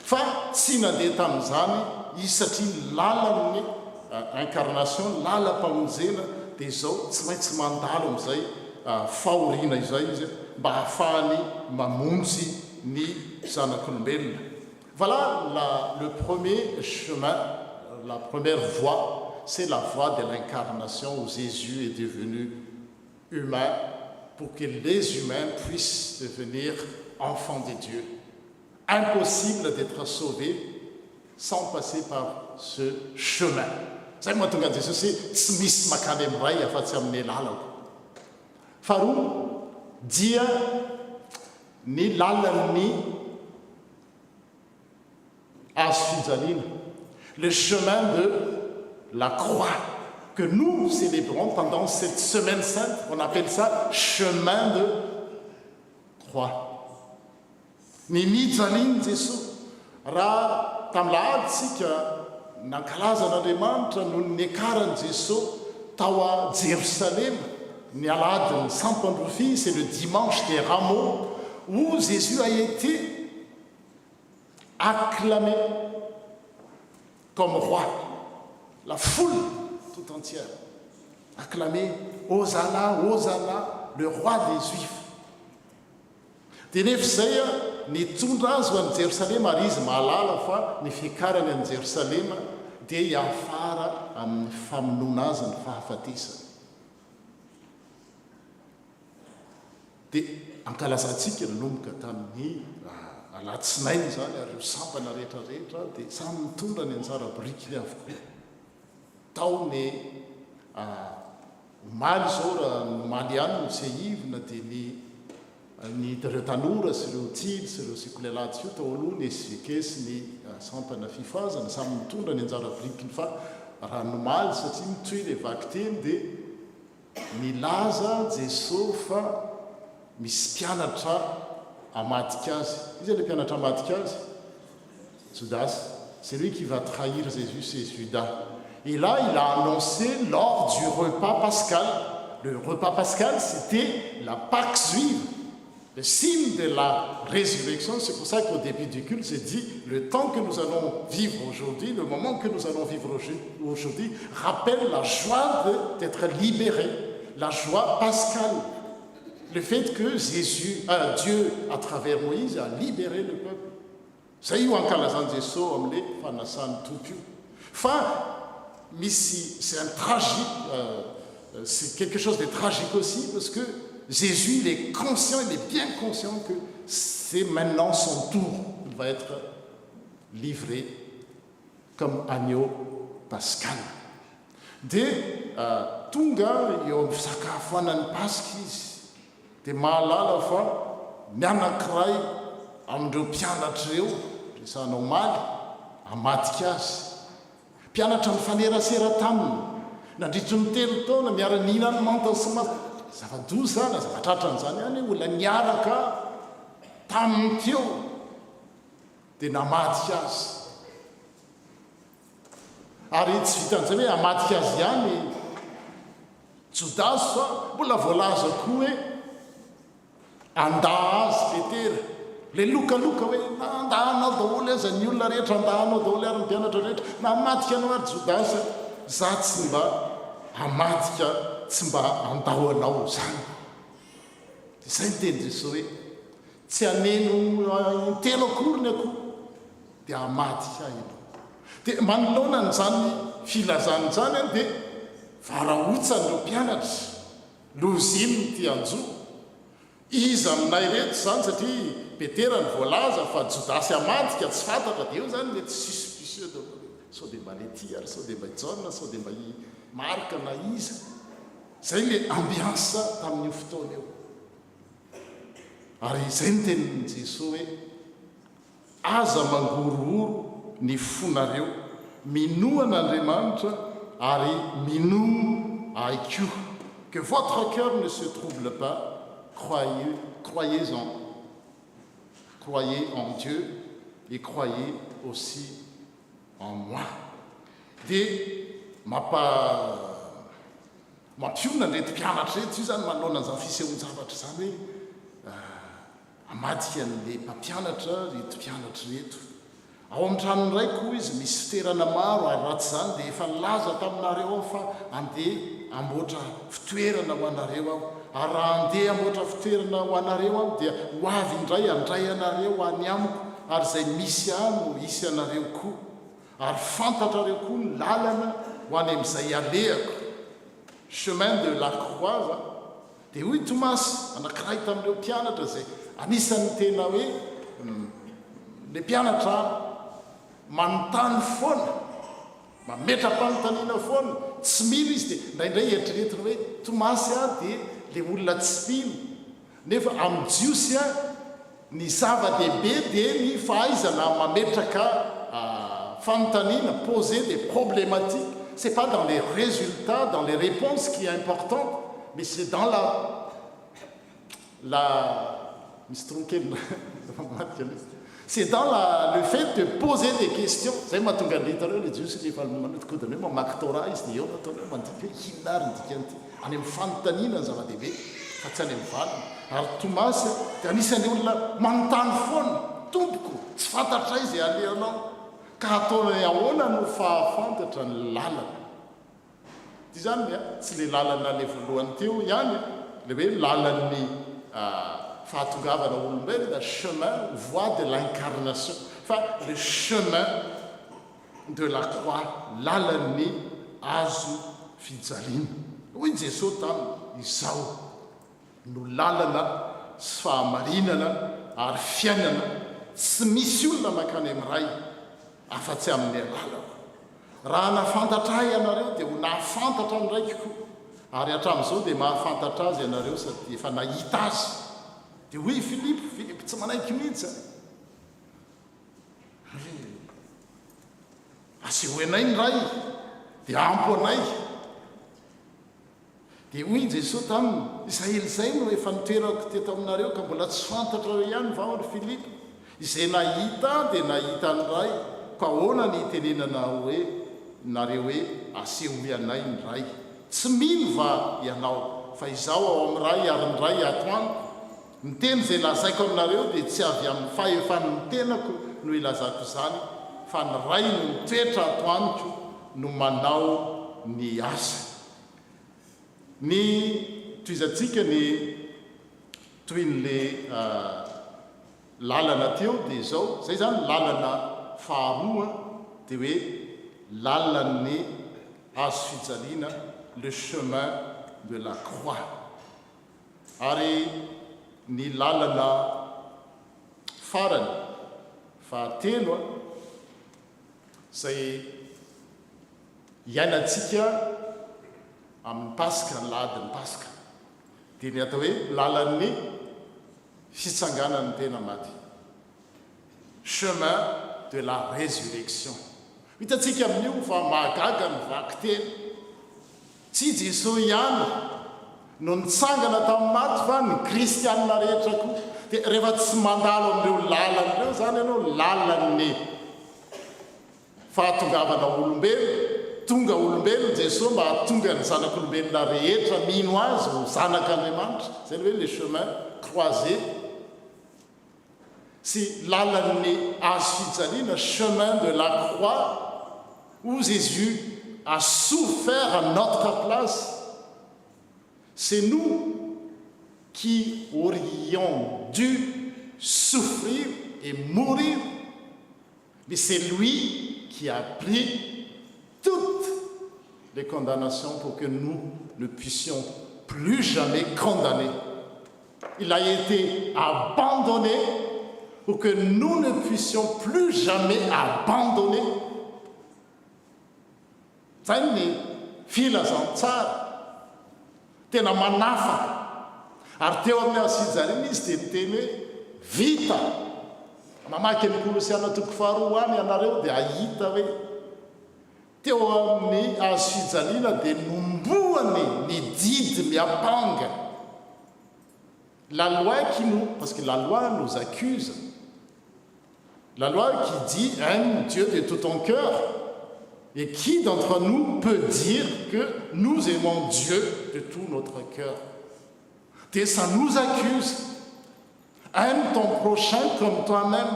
Fa tsy nandeha tamin'izany izy satria lalan'ny incarnation, lalam-pamonjena, dia izao tsy maintsy mandalo amin'izay fahoriana izay izy mba hahafahany mamonjy ny zanak'olombelona. Voilà le premier chemin, la première voie, c'est la voie de l'incarnation où Jésus est devenu humain pour que les humains puissent devenir enfants de Dieu. Impossible d'être sauvé sans passer par ce chemin. Zay mahatonga an'i Jesosy tsy misy makany amin'ray afa-tsy amin'ny lalako. Faharoa dia ny lalan'ny azo fijaliana, le chemin de la croix que nous célébrons pendant cette semaine sainte. On appelle ça chemin de croix. Ny mijaliany Jesosy raha tamin'ny lahaditsika nankalaza an'Andriamanitra no ny akarany Jesosy tao à Jérusalem, ny aladiny Saint-Pandroufy, c'est le dimanche des rameaux où Jésus a été acclamé comme roi. La foule tout entière acclamé Hosanna, Hosanna, le roi des Juifs. Dia nefa izay nitondra azy ho an'i Jerosalema ary izy mahalala fa ny fiakarany an'i Jerosalema dia hiafara amin'ny famonoana azy ny fahafatesany. Dia ankalazantsika nanomboka tamin'ny alatsinainy zany ary io sampana rehetrarehetra dia samy mitondra ny anjara borikiny avokoa. Tao ny omaly izao raha nomaly ihany no tsy ahivona dia ny ireo tanora sy ireo tily sy ireo sekolelady io tao aloha ny SVK sy ny sampana fifazana samy mitondra ny anjara borikiny fa raha nomaly satria mitoy le vaky teny dia milaza Jesosy fa misy mpianatra amadika azy. Izy le mpianatra amadika azy? Judas, c'est lui qui va trahir Jésus, c'est Judas. Et là, il a annoncé lors du repas pascal. Le repas pascal, c'était la Pâque juive, le signe de la résurrection. C'est pour ça qu'au début du culte, j'ai dit, le temps que nous allons vivre aujourd'hui, le moment que nous allons vivre aujourd'hui, rappelle la joie d'être libéré, la joie pascale. Le fait que Dieu, à travers Moïse, a libéré le peuple. Ça y est, c'est un tragique, c'est quelque chose de tragique aussi, parce que Jésus, il est conscient, il est bien conscient que c'est maintenant son tour. Il va être livré comme agneau pascal. Dia tonga eo amin'ny fisakafoanan'ny Pasika izy. Dia mahalala fa ny anankiray amin'ireo mpianatra ireo rehefa hanao maly hamadika azy. mpianatra ny fanerasera taminy nandritry ny telo taona miara-nina ny mantany sy zava-dozy zany zava-tratran'izany hany olona niaraka taminy teo dia namadika azy ary tsy vitan'izay hoe hamadika azy ihany Jodasy fa mbola voalaza koa hoe anda azy Petera le lokaloka hoe andahanao daholo aza ny olona rehetra andahanao daholo ary ny mpianatra rehetra namadika anao ary Jodasy za tsy mba hamadika tsy mba andao anao zany dia izay ny teny Jesosy hoe tsy haneno telo akoriny akoho dia hamadika ianao dia manoloana n'izany filazany zany dia varahotsanyireo mpianatra loziny ty anjo izy aminay reto zany satria Petera ny voalaza fa Jodasy hamadika tsy fantatra dia eo zany mety suspicieux de sao dia mba le ty ary sao dia mba John sao dia mba i Marka na iza zay le ambiansa tamin'io fotoana eo ary izay ny tenin' Jesosy hoe aza mangorohoro ny fonareo minoana Andriamanitra ary mino aiko que votre cœur ne se trouble pas croyez en Dieu et croyez aussi en moi dia mampiona nrety mpianatra reto io zany manao an'izany fisehoan-javatra zany hoe hamadika an'le mpampianatra reto mpianatra reto ao amin'ny tranony ray koa izy misy fitoerana maro ary ratsy zany dia efa laza taminareo aho fa andeha amboatra fitoerana ho anareo aho ary raha andeha amboatra fitoerana ho anareo aho dia ho avy indray andray anareo any amiko ary zay misy ano isy anareo koa ary fantatrareo koa ny lalana ho any amin'izay alehako chemin de la croix dia hoy Tomasy anankiray tamin'ireo mpianatra zay anisan'ny tena hoe le mpianatra manontany foana mametra-panontaniana foana tsy mila izy dia indraindray eritreretina hoe Tomasy dia le olona tsy mino nefa amin'ny jiosy ny zava-dehibe dia ny fahaizana mametraka fanontaniana poser des problématiques c'est pas dans les résultats dans les réponses qui est important mais c'est dans c'est dans le fait de poser des questions zay mahatonga litareo le jiosy rehefa manodikodiny hoe mamaky Torah izy dia eo nataony hoe mandika hoe hinary ndikanyty any amin'ny fanontaniana ny zava-dehibe fa tsy any amin'ny valiny ary Tomasy dia anisan'ny olona manontany foana tompoko tsy fantatra izy aleanao ka ataony ahoana no fahafantatra ny lalana ty zany tsy le lalana le voalohany teo ihany le hoe lalan'ny fahatongavana olombelona chemin voie de l'incarnation fa le chemin de la croix lalan'ny azo fijaliana hoy Jesosy taminy izao no lalana sy fahamarinana ary fiainana tsy misy olona makany amin'ny ray afa-tsy amin'ny alala raha nafantatra ianareo dia ho nahafantatra ny raiky koa ary hatramin'izao dia mahafantatra azy ianareo sady efa nahita azy dia hoy Filipo tsy manaiky mihitsy aseho anay ny ray dia ampo anay dia hoy Jesosy taminy izay elizay no efa nitoerako teto aminareo ka mbola tsy fantatra reo ihany va ry Filipo izay nahita dia nahita ny ray ka ahoana ny tenenana hoe nareo hoe aseho anay ny ray tsy mino va ianao fa izaho ao amin'ny ray ary ny ray atoaniko ny teny izay lazaiko aminareo dia tsy avy amin'ny fahefan'ny tenako no ilazako izany fa ny ray no mitoetra atoaniko no manao ny asa ny toizantsika ny toy n'le lalana teo dia izao zay zany lalana faharoa dia hoe lalan'ny azo fijaliana le chemin de la croix ary ny lalana farany fahatelo zay iainantsika amin'ny Pasika ny lahadin'ny Pasika dia ny atao hoe lalan'ny fitsanganan'ny tena maty chemin de la résurrection hitantsika amin'io fa mahagaga ny vaky teny tsy Jesosy ihany no nitsangana tamin'ny maty fa ny kristianina rehetra koa. Dia rehefa tsy mandalo amin'ireo lalan'ireo zany ianao lalan'ny fahatongavana olombelona, tonga olombelona Jesosy mba hatonga ny zanak'olombelona rehetra mino azy ho zanak'Andriamanitra. Zay le hoe le chemin croisé. C'est lalan'ny azo fijaliana, chemin de la croix, où Jésus a souffert à notre place. C'est nous qui aurions dû souffrir et mourir, mais c'est lui qui a pris toutes les condamnations pour que nous ne puissions plus jamais condamner. Il a été abandonné pour que nous ne puissions plus jamais abandonner. Zay ny filazantsara tena manafaka. Ary teo amin'ny asijariana izy dia niteny hoe vita. Mamaky ny Kolosiana 4 any ianareo dia ahita hoe teo amin'ny asijaliana dia nomboany ny didy miapanga. La loi qui nous, parce que la loi nous accuse. La loi qui dit aime Dieu de tout ton cœur. Et qui d'entre nous peut dire que nous aimons Dieu de tout notre cœur? Et ça nous accuse. Aime ton prochain comme toi-même.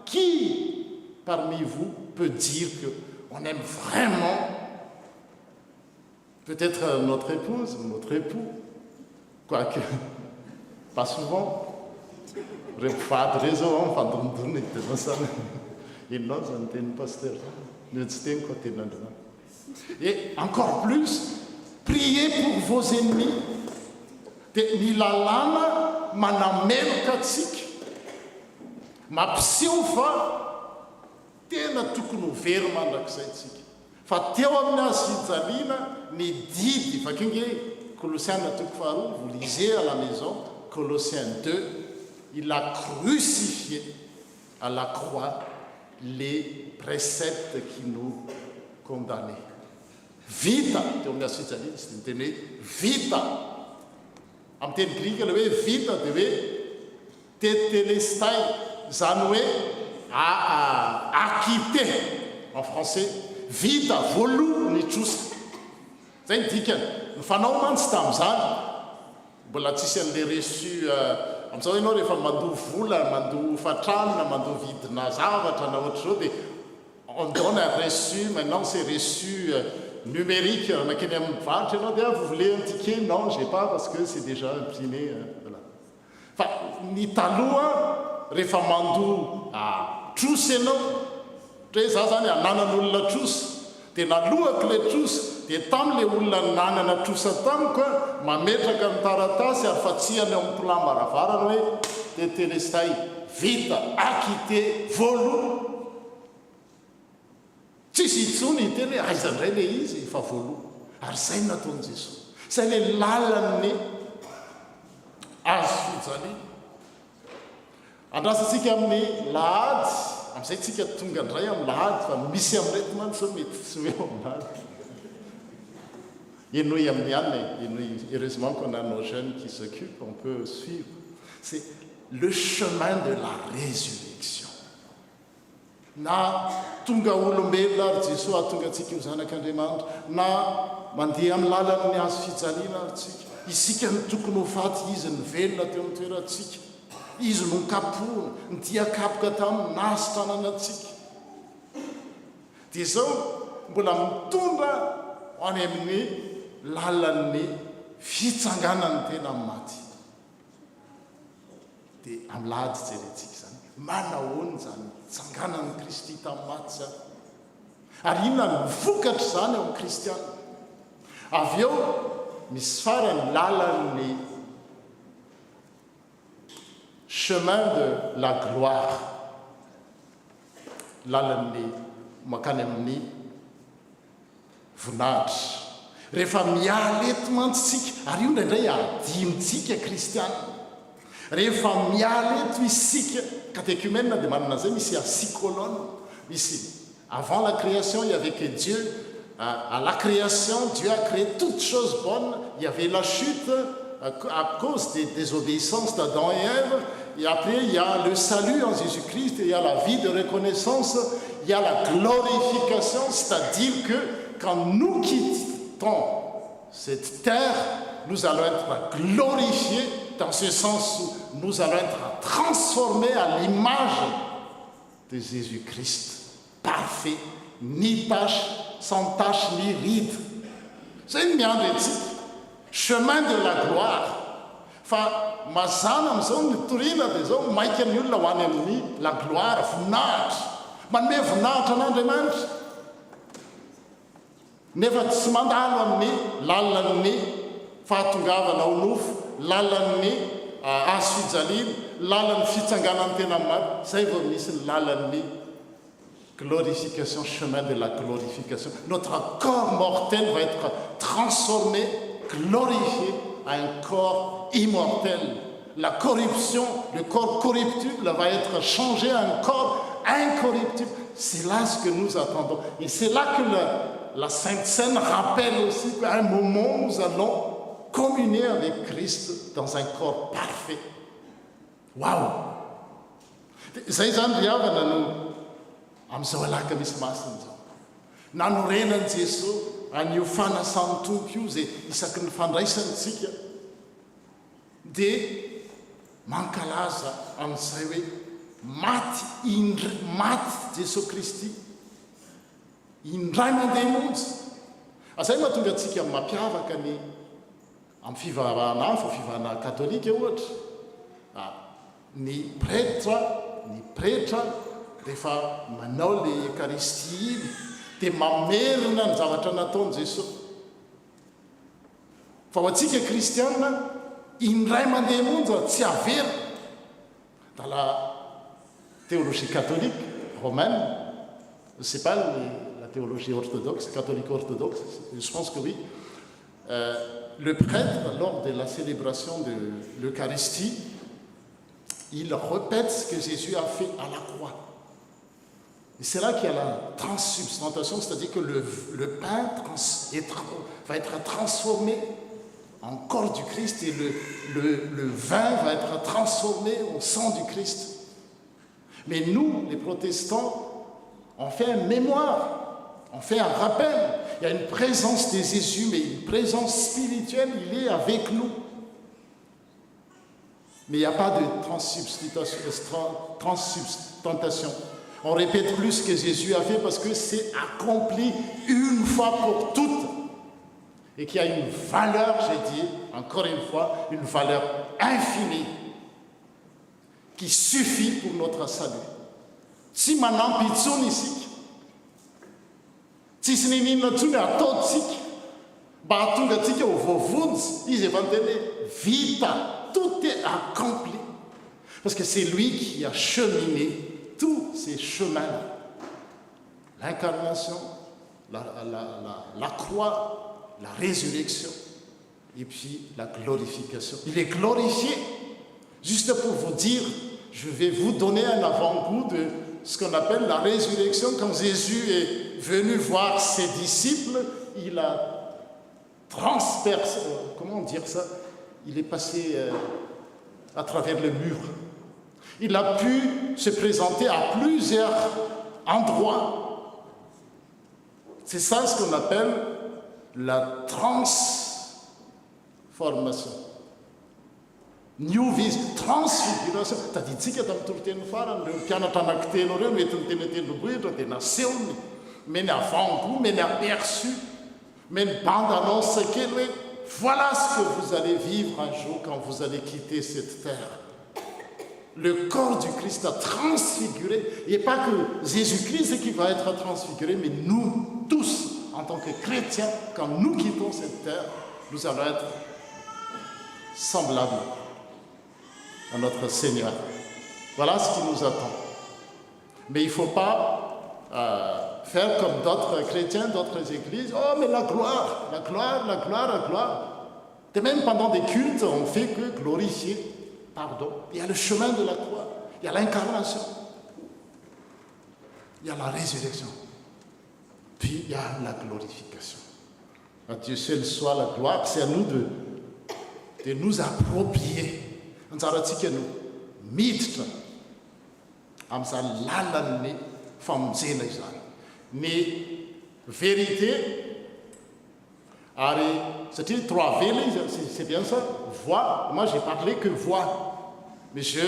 Qui parmi vous peut dire qu'on aime vraiment peut-être notre épouse ou notre époux? Quoique, pas souvent. Et encore plus, priez pour vos ennemis. Ny lalàna manameloka atsika, mampiseho fa tena tokony ho very mandrakizay tsika. Fa teo amin'ny asijaliana ny didy, vakinge Colossiens 4, vous lisez à la maison, Colossiens 2, il a crucifié à la croix les préceptes qui nous condamnaient. Vita, teo amin'ny asijaliana sy teny vita. Amin'ny teny grika le hoe vita dia hoe tetelestai, zany hoe acquitté en français. Vita, voalo ny trosa. Zay ny dikany. Ny fanao mantsy tamin'izany mbola tsisy an'le reçu amin'izao ianao rehefa mandoha vola, mandoha fatrano na mandoha vidina zavatra na ohatr'izao dia on donne un reçu. Maintenant c'est reçu numérique, on a qu'à vous voulez un ticket? Non, je n'ai pas parce que c'est déjà imprimé. Voilà. Enfin, ni taloha rehefa mandoha trosenao, hoe za zany ananan'olona trosa, dia nalohako le trosa, dia tamin'le olona nanana trosa tamiko mametraka ny taratasy ary fatsiany eo amin'ny plan baravarana hoe tetelestai, vita, acquitté, voalo. Tsisy itsony hiteny hoe aiza indray le izy fa voaloha. Ary zay nataony Jesosy. Zay le lalan'ny azo fijaliana. Andrasantsika amin'ny lahady, amin'izay tsika tonga indray amin'ny lahady fa misy amin'irety mantsy sao mety tsy hoe amin'ny lahady. Enoy amin'ny any, heureusement qu'on a nos jeunes qui s'occupent, on peut suivre. C'est le chemin de la résurrection. Na tonga olombelona ary Jesosy ahatonga antsika ho zanak'Andriamanitra, na mandeha amin'ny lalan'ny azo fijaliana ary tsika. Isika ny tokony ho faty, izy ny velona teo amin'ny toerantsika. Izy no kapohana, ny diakapoka tamin'ny nasitrananatsika. Dia izao mbola mitondra ho any amin'ny lalan'ny fitsanganany tena amin'ny maty. Dia amin'ny lahady jerentsika zany. Manahoana zany tsanganan'ny Kristy tamin'ny maty zany. Ary inona ny vokatra zany eo amin'ny kristiana. Avy eo misy farany lalan'ny chemin de la gloire. Lalan'ny makany amin'ny voninahitra. Rehefa miala eto mantsika, ary io indraindray adinitsika kristiana. Rehefa miala eto isika catéchumène dia manana zay misy 6 colonnes, misy Avant la création, il n'y avait que Dieu. À la création, Dieu a créé toutes choses bonnes. Il y avait la chute à cause des désobéissances d'Adam et Ève. Et après, il y a le salut en Jésus-Christ, il y a la vie de reconnaissance, il y a la glorification, c'est-à-dire que quand nous quittons cette terre, nous allons être glorifiés dans ce sens où nous allons être transformés à l'image de Jésus-Christ, parfait, ni tache, sans tache ni ride. C'est une bien de titre. Chemin de la gloire. Fa mazana am'izao nitorina dia zao maika ny olona ho any amin'ny la gloire, voninahitra. Manome voninahitra an'Andriamanitra. Nefa tsy mandalo amin'ny lalan'ny fahatongavana ho nofo, lalan'ny azo fijaliana, lalan'ny fitsanganan'ny tena maro. Zay vao misy ny lalan'ny glorification, chemin de la glorification. Notre corps mortel va être transformé, glorifié à un corps immortel. La corruption, le corps corruptible va être changé à un corps incorruptible. C'est là ce que nous attendons. Et c'est là que la Sainte Seine rappelle aussi qu'à un moment, nous allons communier avec Christ dans un corps parfait. Waouh! Zay zany ry havana no amin'izao alaka misy masina zao. Nanorenan'i Jesosy an'io fanasany tompo io zay isaky ny fandraisantsika dia mankalaza amin'izay hoe maty Jesosy Kristy indray mandeha monjy. Zay mahatonga antsika mampiavaka ny amin'ny fivavahana hafa, fivavahana katolika ohatra. Ny pretra rehefa manao le Eucharistie iny dia mamerina ny zavatra nataony Jesosy. Fa ho antsika kristiana, indray mandeha monja tsy avera. Dans la théologie catholique romaine, je ne sais pas la théologie orthodoxe, catholique orthodoxe, je pense que oui, le prêtre, lors de la célébration de l'Eucharistie, il répète ce que Jésus a fait à la croix. Et c'est là qu'il y a la transsubstantiation, c'est-à-dire que le pain va être transformé en corps du Christ et le vin va être transformé au sang du Christ. Mais nous, les protestants, on fait une mémoire, on fait un rappel. Il y a une présence de Jésus, mais une présence spirituelle, il est avec nous. Mais il n'y a pas de transsubstantiation. On répète plus ce que Jésus a fait parce que c'est accompli une fois pour toutes. Et qu'il y a une valeur, j'ai dit, encore une fois, une valeur infinie qui suffit pour notre salut. Si maintenant pitsony isika, tsisy ninina ntsony ataontsika mba hatonga atsika ho voavonjy, izy efa miteny vita, tout est accompli. Parce que c'est lui qui a cheminé tous ces chemins. L'incarnation, la croix, la résurrection et puis la glorification. Il est glorifié. Juste pour vous dire, je vais vous donner un avant-goût de ce qu'on appelle la résurrection. Quand Jésus est venu voir ses disciples, il a transpercé, comment dire ça? Il est passé à travers le mur. Il a pu se présenter à plusieurs endroits. C'est ça ce qu'on appelle la transformation. New vision, transfiguration. Taditsika tamin'ny toroten'ny farany reo mpianatra anankitelo reo mety ny teny tendrombohitra dia nasehony, mais ny avant-goût, mais ny aperçu, mais ny bande-annonce kely hoe voilà ce que vous allez vivre un jour quand vous allez quitter cette terre. Le corps du Christ a transfiguré. Il n'y a pas que Jésus-Christ qui va être transfiguré, mais nous tous, en tant que chrétiens, quand nous quittons cette terre, nous allons être semblables à notre Seigneur. Voilà ce qui nous attend. Mais il ne faut pas faire comme d'autres chrétiens, d'autres églises. Oh, mais la gloire, la gloire, la gloire, la gloire. Et même pendant des cultes, on ne fait que glorifier. Pardon. Il y a le chemin de la croix. Il y a l'incarnation. Il y a la résurrection. Puis il y a la glorification. À Dieu seul soit la gloire. C'est à nous de nous approprier. Antsaratsika no miditra amin'izany lalan'ny famonjena izany. Ny vérité, satria 3 V, c'est bien ça, voix. Moi, j'ai parlé que voix. Mais je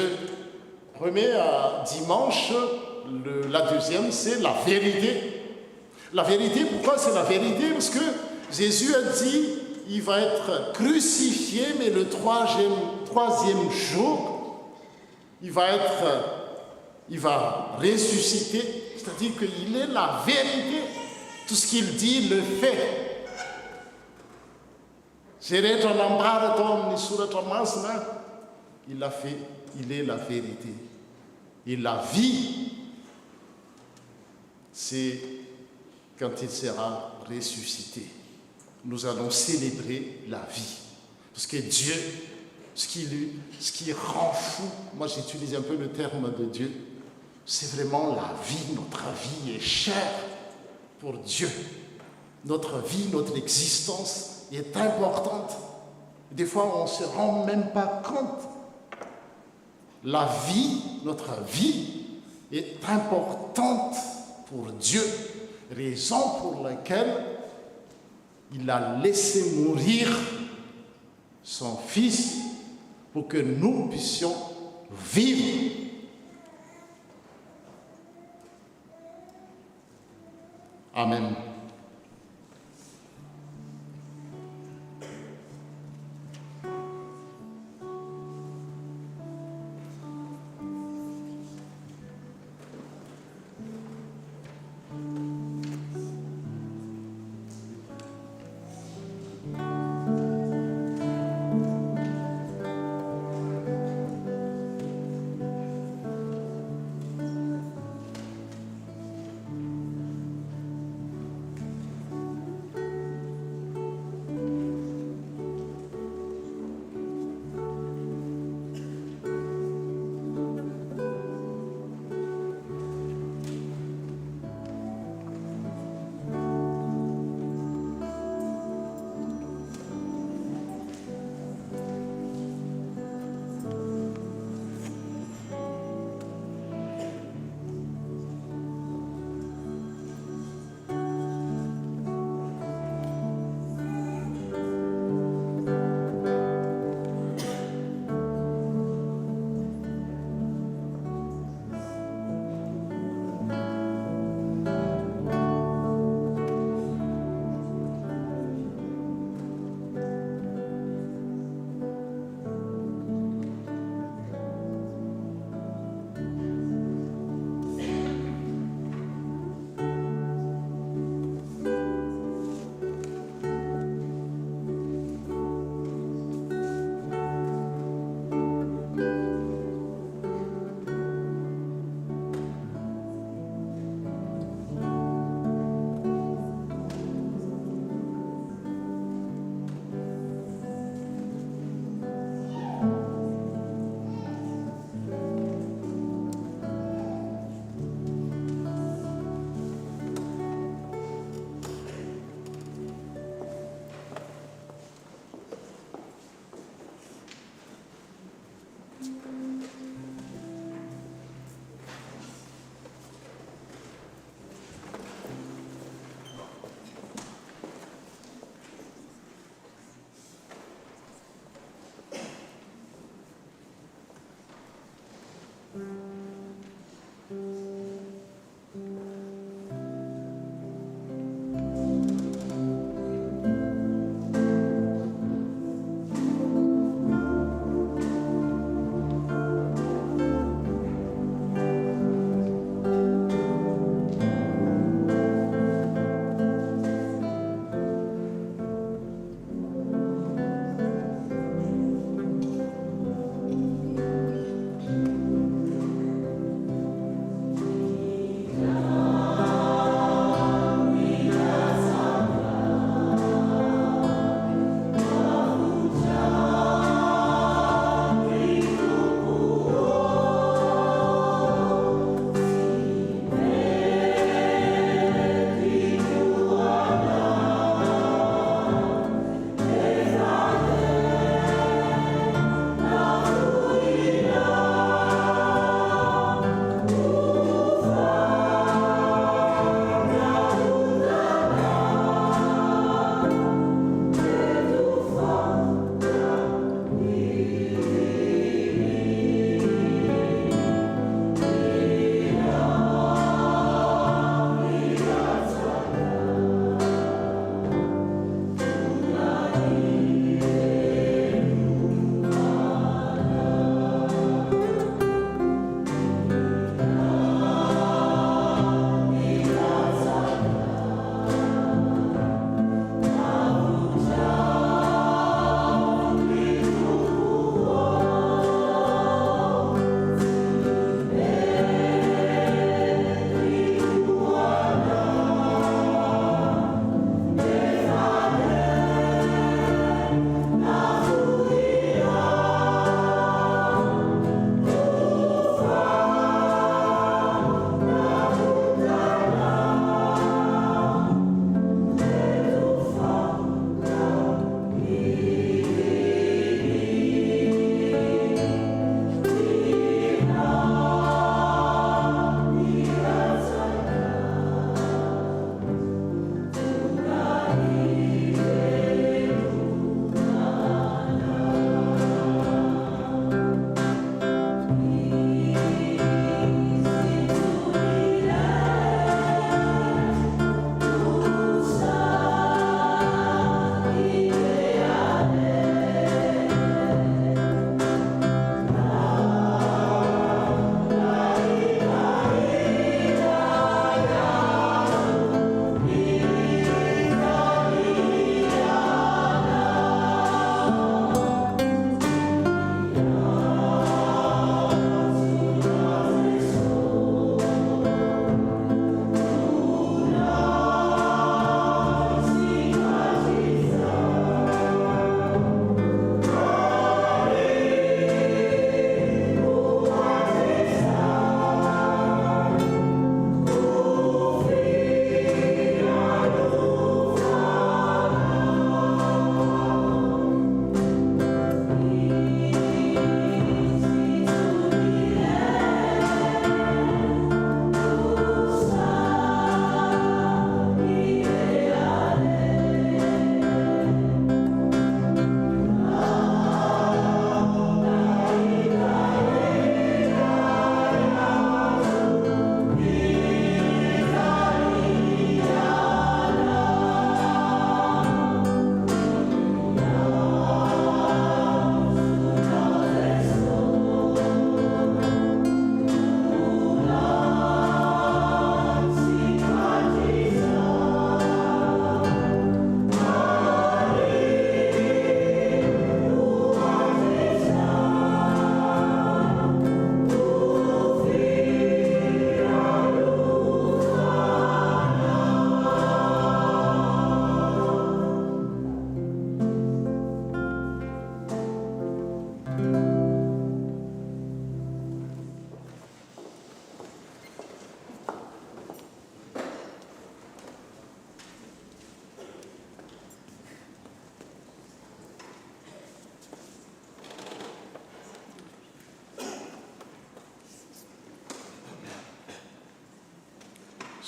remets à dimanche, la deuxième, c'est la vérité. La vérité, pourquoi c'est la vérité? Parce que Jésus a dit, il va être crucifié, mais le troisième jour, il va ressusciter. C'est-à-dire qu'il est la vérité. Tout ce qu'il dit, le fait. Zay rehetra nambara atao amin'ny soratra masina, il l'a fait, il est la vérité. Et la vie, c'est quand il sera ressuscité. Nous allons célébrer la vie. Parce que Dieu, ce qui rend fou, moi j'utilise un peu le terme de Dieu, c'est vraiment la vie. Notre vie est chère pour Dieu. Notre vie, notre existence est importante. Des fois, on ne se rend même pas compte. La vie, notre vie, est importante pour Dieu. Raison pour laquelle il a laissé mourir son Fils pour que nous puissions vivre. Amen.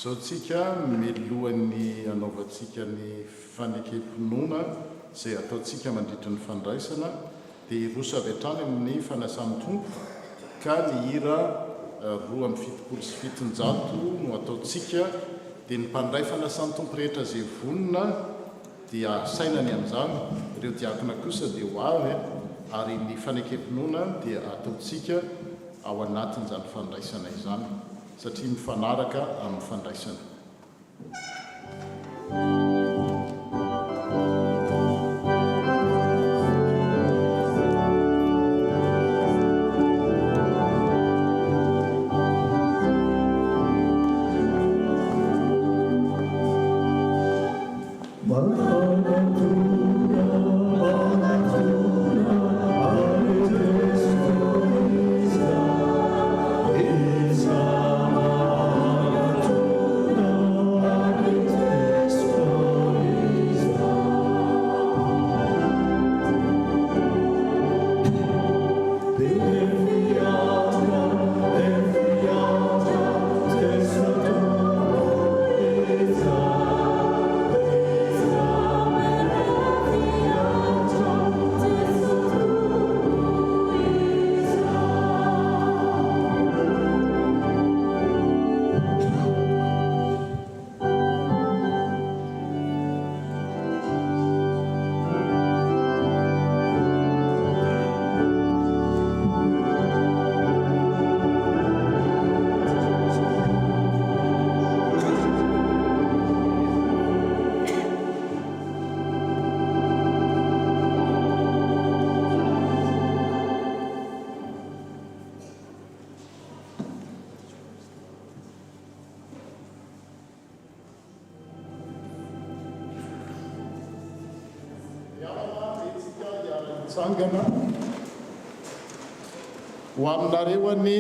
zao tsika milohan'ny anaovantsika ny fanekempinoana izay ataontsika mandritra ny fandraisana dia roso avy hatrany amin'ny fanasan'ny tompo ka ny hira 2:77 no ataontsika dia ny mpandray fanasan'ny tompo rehetra izay vonona dia sainany amin'izany ireo diakona kosa dia ho avy ary ny fanekempinoana dia ataontsika ao anatin'izany fandraisana izany satria mifanaraka amin'ny fandraisana. Sangana ho aminareoany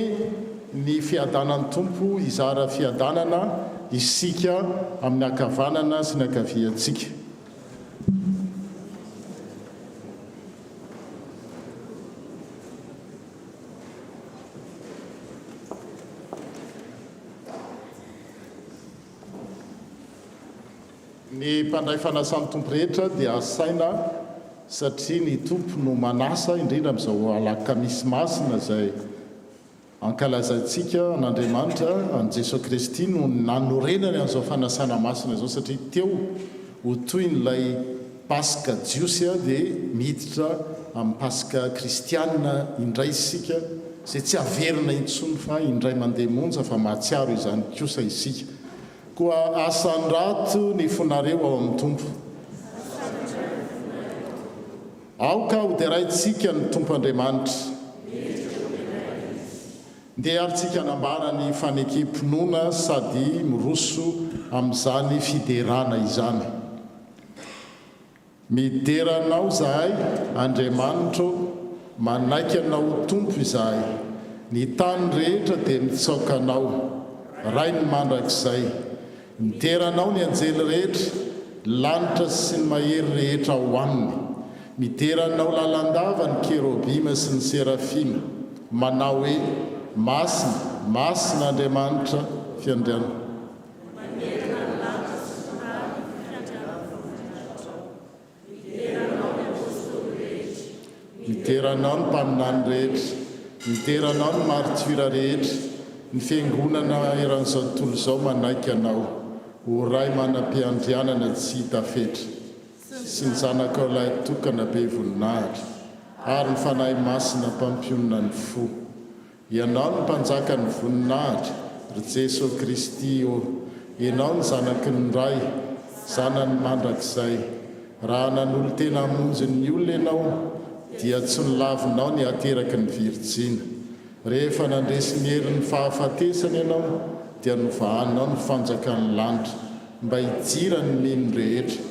ny fiadanan'ny tompo izara fiadanana isika amin'ny akavanana sy ny akaviantsika. Ny mpandray fanasan'ny tompo rehetra dia asaina satria ny tompo no manasa indrindra amin'izao alakamisy masina izay ankalazantsika an'Andriamanitra an' Jesosy Kristy no nanorenany amin'izao fanasana masina izao satria teo ho toy n'ilay paska jiosy dia miditra amin'ny paska kristianina indray isika izay tsy averina intsony fa indray mandeha monja fa mahatsiaro izany kosa isika. Koa asan'ny rato ny fonareo ao amin'ny tompo. Aoka ho deraintsika ny tompo Andriamanitra dia aritsika hanambara ny fanekempinoana sady miroso amin'izany fiderana izany. Mideranao zahay Andriamanitra manaiky anao tompo izahay, ny tany rehetra dia mitsaokanao ray ny mandrakizay. Mideranao ny anjely rehetra, lanitra sy ny mahery rehetra ho aminy. Mideranao lalandava ny kerobima sy ny serafima, manao hoe masina, masina Andriamanitra fiandriana. Mideranao ny mpaminany rehetra, mideranao ny martyra rehetra, ny fiangonana eran'izao tontolo izao manaiky anao, ho ray manam-piandrianana tsy hita fetra. Sy ny zanaka ilay tokana be voninahitra ary ny fanahy masina mpampionana ny fo. Ianao ny mpanjaka ny voninahitra ry Jesosy Kristy o, ianao ny zanaky ny ray, zanany mandrakizay. Raha nanolo tena hamonjy ny olona ianao dia tsy nilavinao ny ateraky ny virjina. Rehefa nandresy ny herin'ny fahafatesana ianao dia novahanao ny fanjakan'ny lanitra mba hijirany mino rehetra.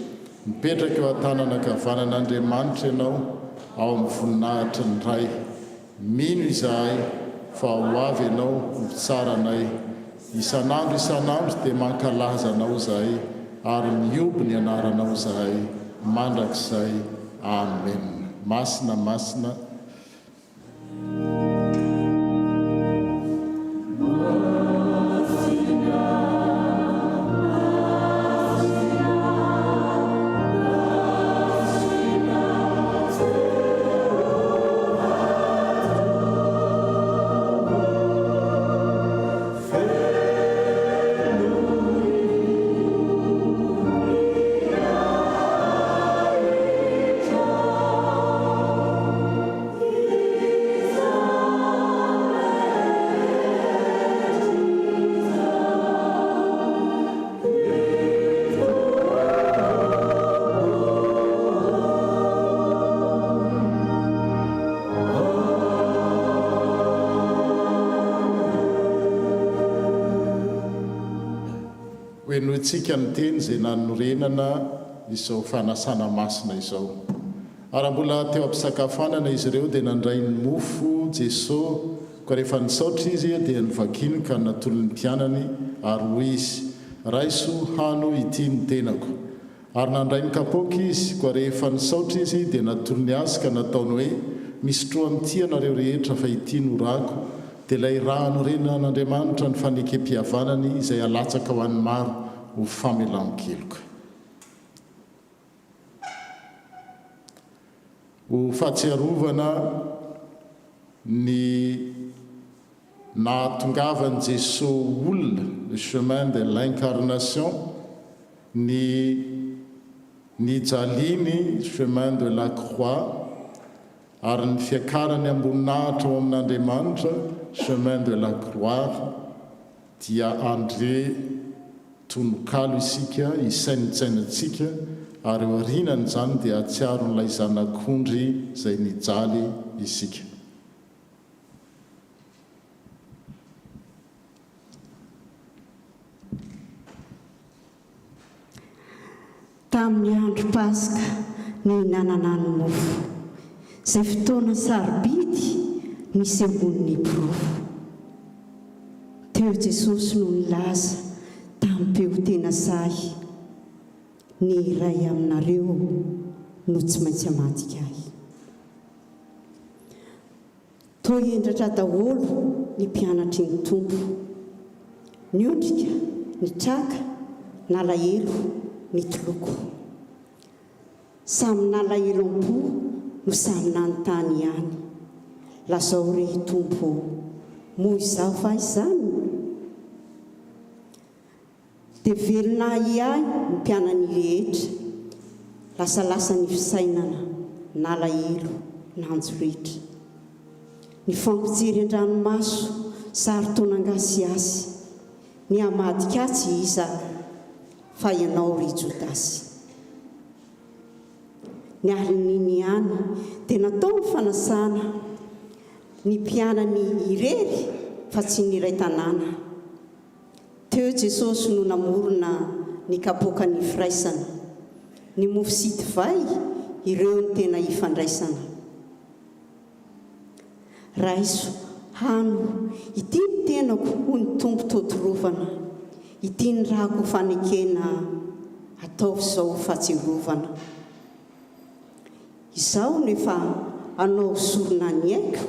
Mipetraka eo an-tanana ankavanan'Andriamanitra ianao ao amin'ny voninahitra ny ray. Mino izahay fa ho avy ianao mitsaranay. Isan'andro dia mankalaza anao izahay ary mioby ny anaranao izahay mandrakizay. Amen. Masina, masina. hoe noho itsika ny teny zay nanorenana izao fanasana masina izao ary mbola teo ampisakafanana izy ireo dia nandray ny mofo jesosy koa rehefa nisaotra izy dia nivakiny ka natolo ny mpianany ary hoy izy raiso hano ity ny tenako ary nandray ny kapoky izy koa rehefa nisaotra izy dia natolo ny azy ka nataony hoe misy tro amin'ity anareo rehetra fa ity no rako dia ilay raha norenana an'Andriamanitra ny fanekem-pihavanany izay alatsaka ho an'ny maro ho famelan-keloka. Ho fahatsiarovana ny nahatongavany Jesosy olona le chemin de l'incarnation, ny jaliny chemin de la croix, ary ny fiakarany amboninahitra ao amin'Andriamanitra chemin de la gloire, dia andre tonokalo isika isainitsainantsika ary eo arinany zany dia atsiaro n'ilay zanak'ondry izay nijaly isika. Tamin'ny andro Pasika nihinanana ny mofo, izay fotoana sarobidy misy ambony pirofo. Teo Jesosy no nilaza tamin'mpeo tena say, ny iray aminareo no tsy maintsy hamadika ahy. Toa endratra daholo ny mpianatry ny tompo, ny ondrika, ny traka, nalahelo, ny toloko. Samy nalahelo am-po no samy nanontany ihany. Lazao re tompo, moa izao fa izany. Dia velona ahy ny mpianany rehetra, lasalasa ny fisainana, nalahelo, nanjo rehetra. Ny fampijery an-dranomaso sary taona ngasiasy, ny hamadika tsy iza fa ianao ry Jodasy. Ny arin'iny ihany dia natao ny fanasana ny mpianany irery fa tsy ny iray tanàna. Teo Jesosy no namorona ny kapoka ny firaisana, ny mofo sy divay ireo ny tena ifandraisana. Raiso, hano, ity ny tenako ho ny tompo totorovana, ity ny rako fanekena ataovy izao fahatsiarovana. Izao nefa anao sorona ny aiko,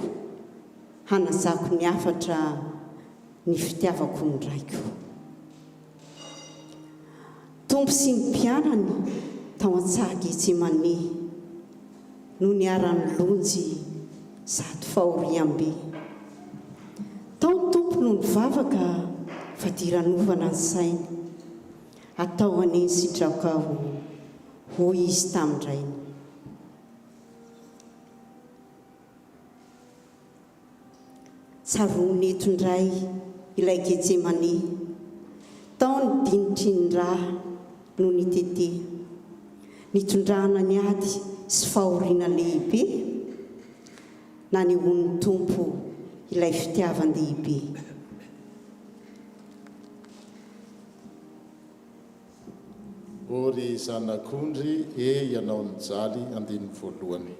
hanajako ny afatra ny fitiavako ny raiko. Tompo sy ny mpianany tao an-tsaha Getsemane no niarany lonjy zato fahoriam-be. Tao ny tompo no nivavaka fa diranovana ny sainy, atao aneny sitraka hoy izy tamin'irainy. Tsarony eto indray ilay Getsemane, tao ny dinitry ny raha no nitete, nitondrana ny ady sy fahoriana lehibe, na ny hon'ny tompo ilay fitiavan-dehibe. Ory zanak'ondry ianao nijaly andiny voalohany.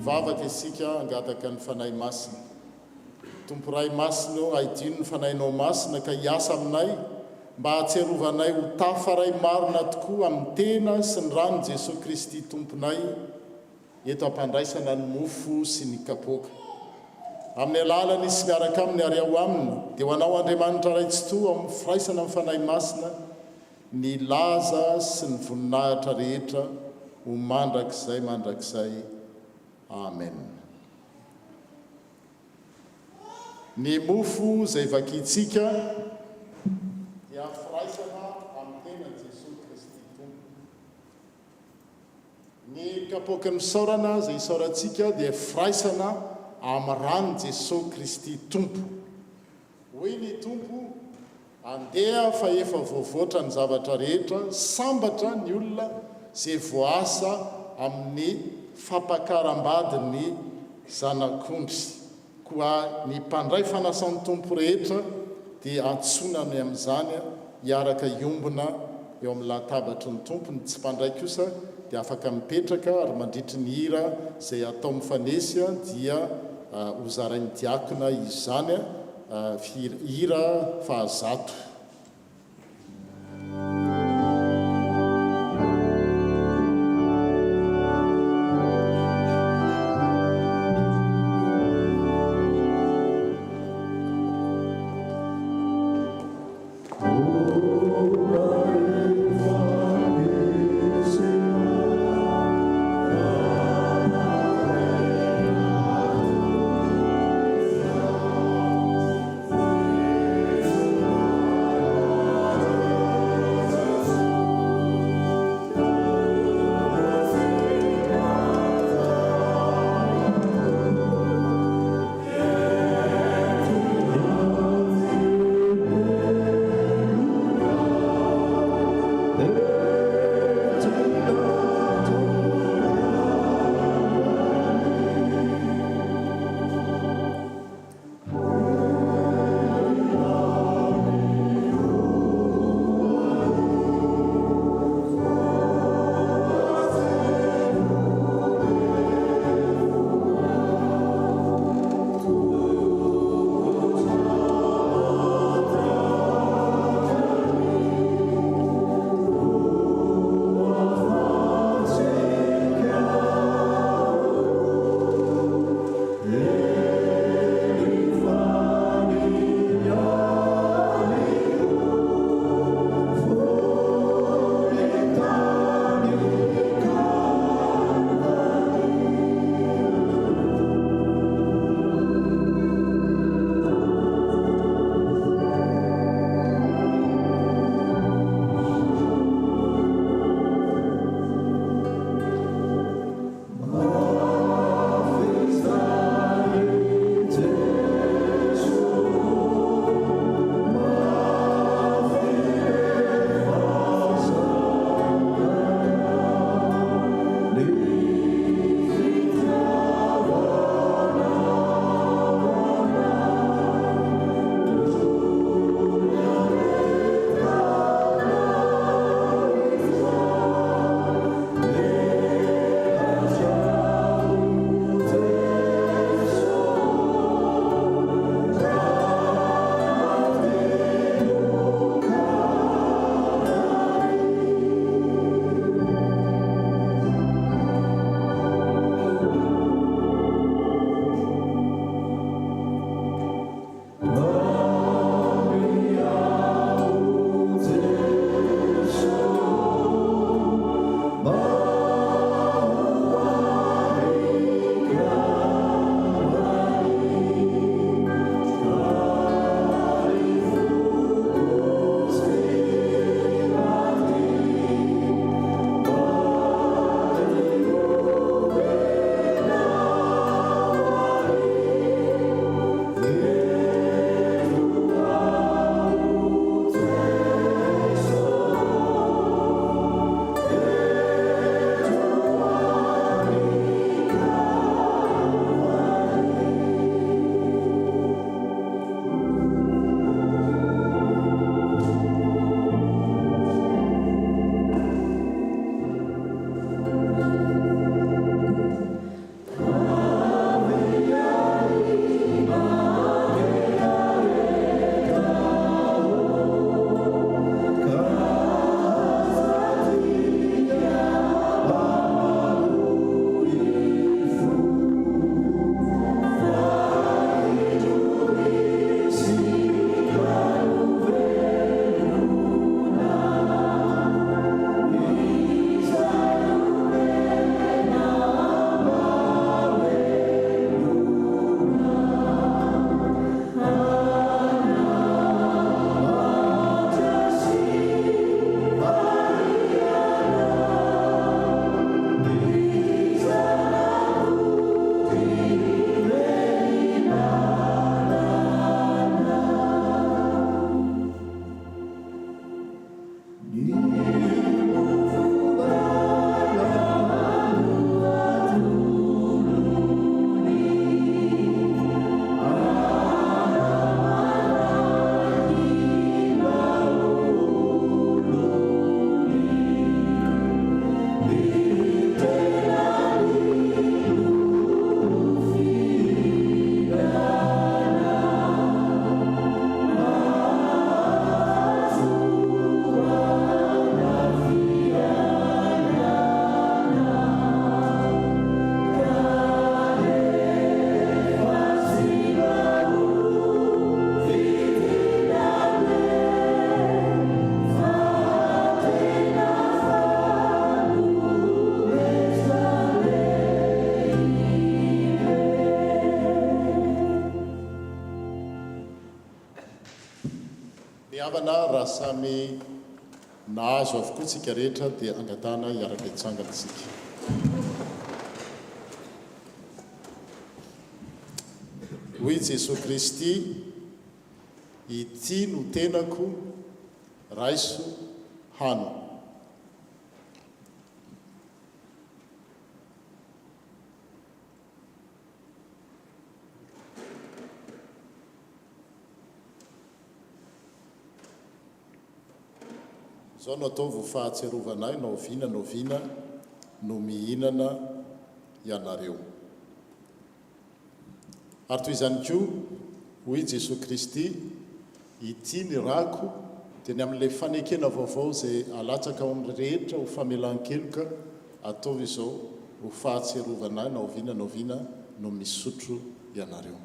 Vavaka isika angataka ny fanahy masina. Tompo ray masina aidino ny fanahinao masina ka hiasa aminay mba hatsiarovanay ho tafaray marina tokoa amin'ny tena sy ny rano Jesosy Kristy tomponay eto ampandraisana ny mofo sy ny kapoaka. Amin'ny alalany sy miaraka amin'ny ary ao aminy dia ho anao Andriamanitra raitsi-toa amin'ny firaisana amin'ny fanahy masina ny laza sy ny voninahitra rehetra ho mandrakizay. Amen. Ny mofo izay vakiantsika dia firaisana amin'ny tenan Jesosy Kristy tompo. Ny kapoaka misaorana izay isaorantsika dia firaisana amin'ny rano Jesosy Kristy tompo. Hoy ny tompo, andeha fa efa voavoatra ny zavatra rehetra, sambatra ny olona izay voasa amin'ny fampakaram-bady ny zanak'ondry. Koa ny mpandray fanasan'ny tompo rehetra dia antsonany amin'izany hiaraka iombona eo amin'ny latabatry ny tompony. Tsy mpandray kosa dia afaka mipetraka ary mandritry ny hira izay atao mifanesy dia hozarain'ny diakona izany hira fahazato. havana raha samy nahazo avokoa tsika rehetra dia angatana hiaraka itsangantsika. Hoy Jesosy Kristy, ity no tenako raiso hano. Zao no ataovy fahatserovana naoviana no mihinana ianareo. Ary toy izany koa, hoy Jesosy Kristy, ity ny rako dia ny amin'ilay fanekena vaovao izay alatsaka ao amin'ny rehetra ho famelan-keloka, ataovy izao ho fahatserovana naoviana no misotro ianareo.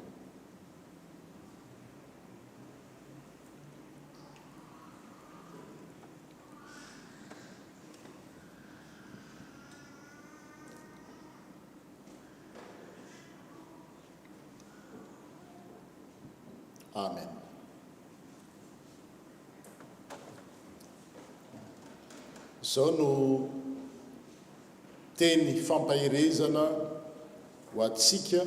Amen. Izao no teny fampahirezana ho antsika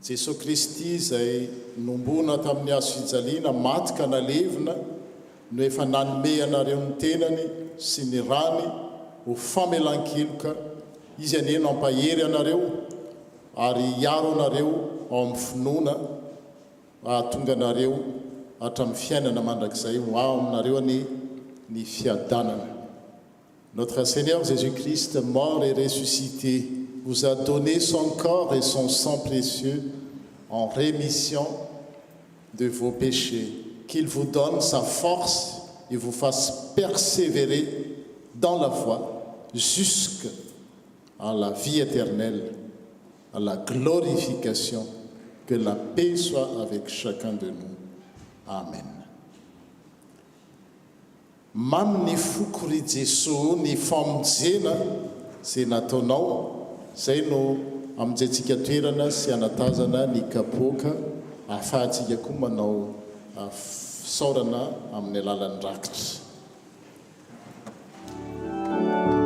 Jesosy Kristy izay nombona tamin'ny hazo fijaliana, maty ka nalevina, no efa nanome anareo ny tenany sy ny rany ho famelan-keloka, izy aneno ampahery anareo ary hiaro anareo ao amin'ny finoana, ahatonga anareo hatramin'ny fiainana mandrakizay ho ao aminareo ny fiadanana. Notre Seigneur Jésus-Christ, mort et ressuscité, vous a donné son corps et son sang précieux en rémission de vos péchés. Qu'il vous donne sa force et vous fasse persévérer dans la foi jusqu'à la vie éternelle, à la glorification. Que la paix soit avec chacun de nous. Amen. Mamy ny foko ry Jesosy ny famonjena izay nataonao, izay no amin'izay toerana sy anatazana ny kapoaka, ahafahantsika koa manao fisaorana amin'ny alalan'ny rakitra. Amen.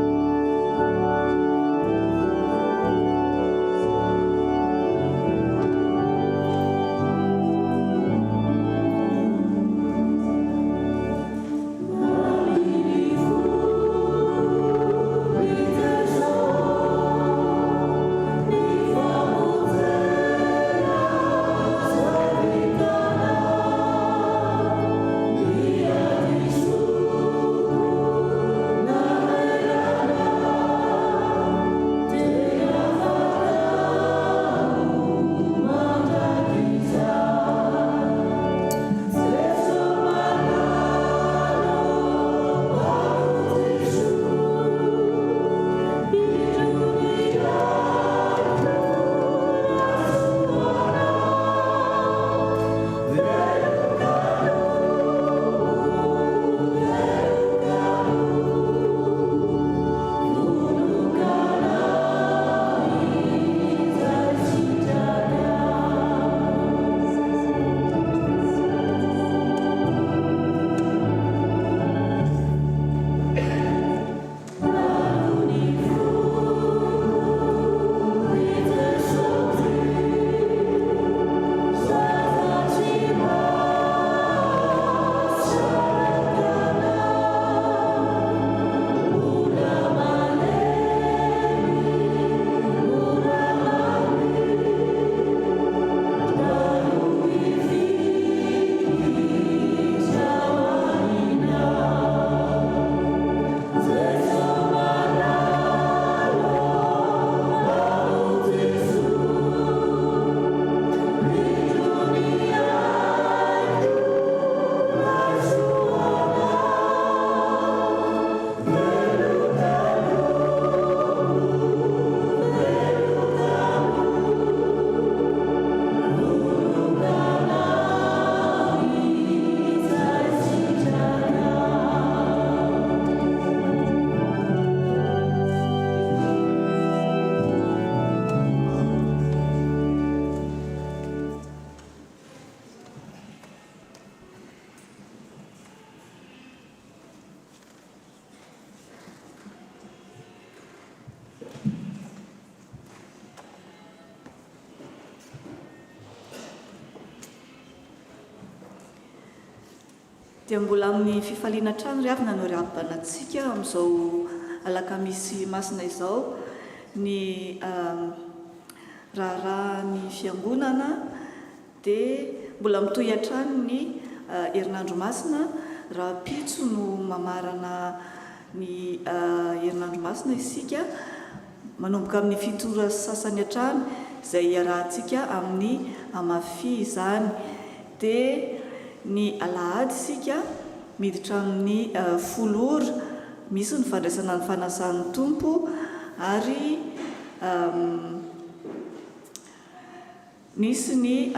dia mbola amin'ny fifaliana trano ry avina no ry avibanatsika amin'izao alakamisy masina izao ny raharaha ny fiangonana dia mbola mitohy an-trano ny herinandro masina raha pitso no mamarana ny herinandro masina isika manomboka amin'ny fitora sasany an-trano izay arahantsika amin'ny amafy izany dia ny alahady isika miditra amin'ny folora misy ny fandraisana ny fanasan'ny tompo ary misy ny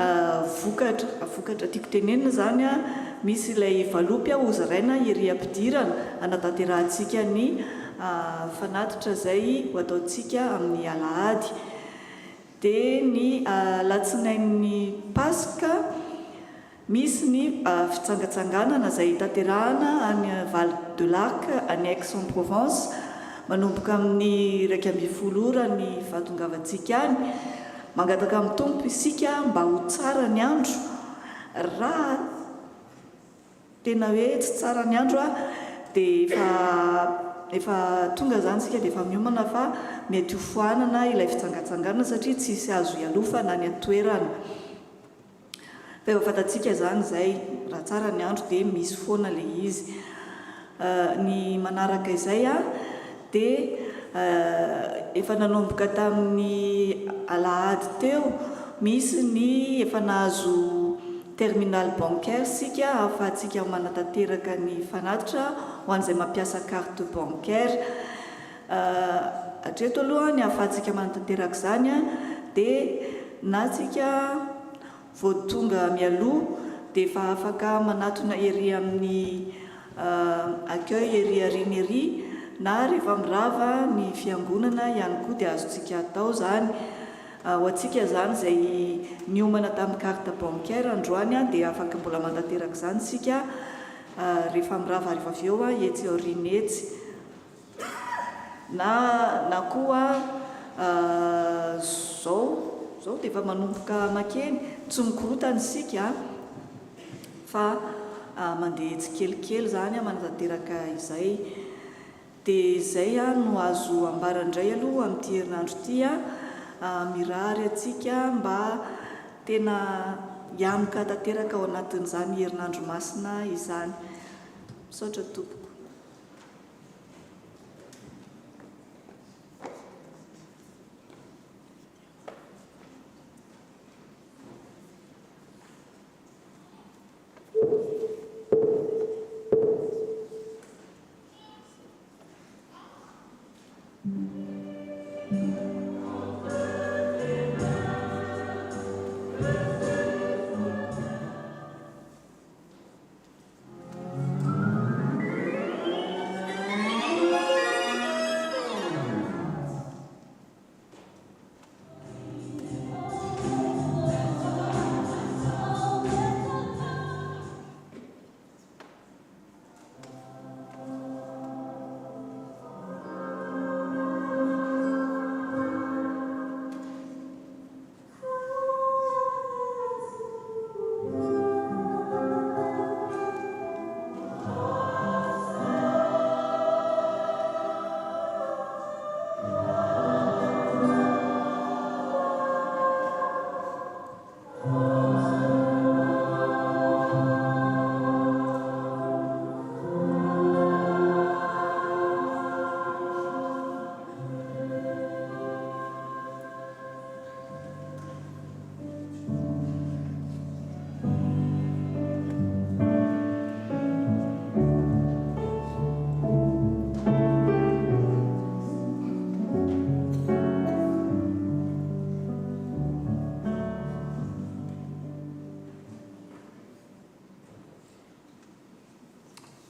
vokatra tiako tenenina zany a misy ilay valopy hozaraina ery ampidirana anatanterantsika ny fanatitra zay ho ataontsika amin'ny alahady dia ny alatsinain'ny paska misy ny fitsangatsanganana izay tanterahana any Val de l'Arc any Aix-en-Provence manomboka amin'ny 1 ny fahatongavantsika any mangataka amin'ny tompo isika mba ho tsara ny andro raha tena hoe tsy tsara ny andro dia efa tonga zany sika dia efa miomana fa mety hofoanana ilay fitsangatsanganana satria tsy isy azo ialofa na ny atoerana fa efa fantatsika zany zay raha tsara ny andro dia misy foana ilay izy ny manaraka izay dia efa nanomboka tamin'ny alahady teo misy ny efa nahazo terminal bancaire sika ahafahantsika manatanteraka ny fanatitra ho an'izay mampiasa carte bancaire hatreto aloha ny ahafahantsika manatanteraka izany dia na tsika vao tonga mialoha dia efa afaka manatona ery amin'ny accueil ery ariny ery na rehefa mirava ny fiangonana ihany koa dia azontsika atao zany ho antsika zany izay niomana tamin'ny carte bancaire androany dia afaka mbola manatanteraka izany sika rehefa mirava rehefa avy eo etsy aoriny etsy na koa zao dia efa manomboka makeny tsy mikorotana isika fa mandeha etsy kelikely zany manatanteraka izay dia izay no azo ambarandray aloha amin'ity herinandro ity mirary atsika mba tena hiamoka tanteraka ao anatin'izany herinandro masina izany. Misaotra tompoko.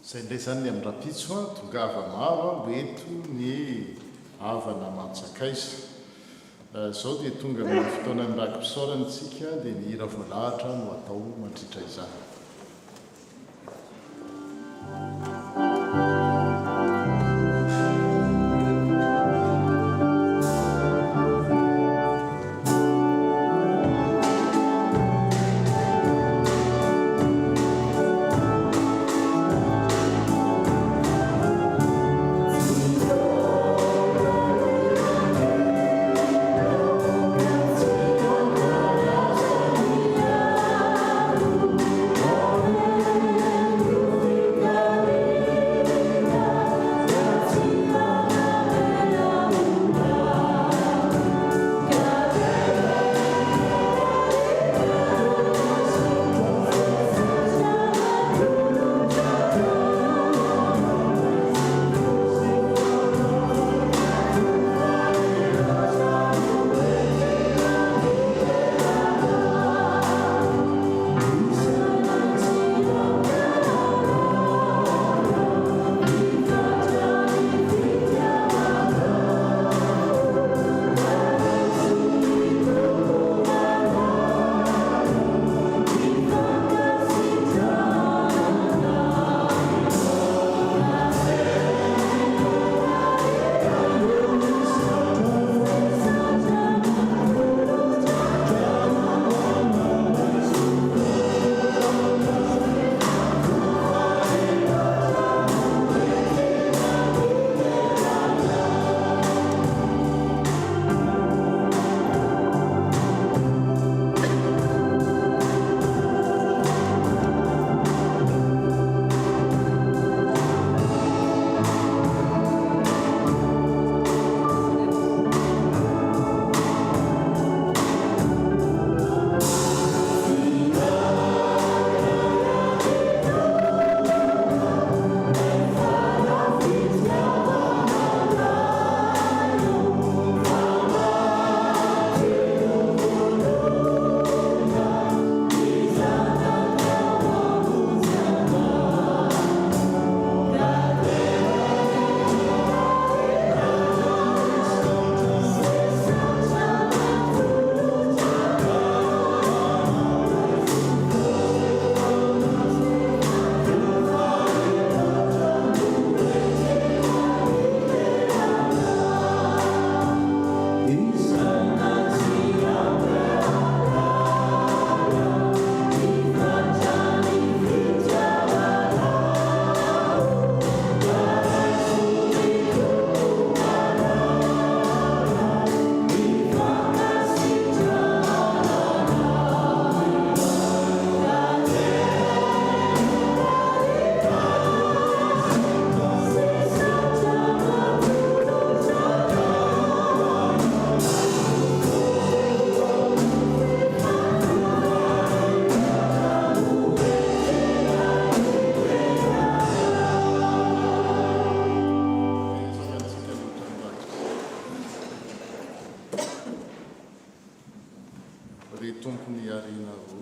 Izay indray zany ny amin'ny rapitso tongava maro mety ny havana mantsakaisa zao dia tonga amin'ny fotoana ny rakim-pisaorantsika dia ny hira voalahatra no atao mandritra izany. fangariana roa.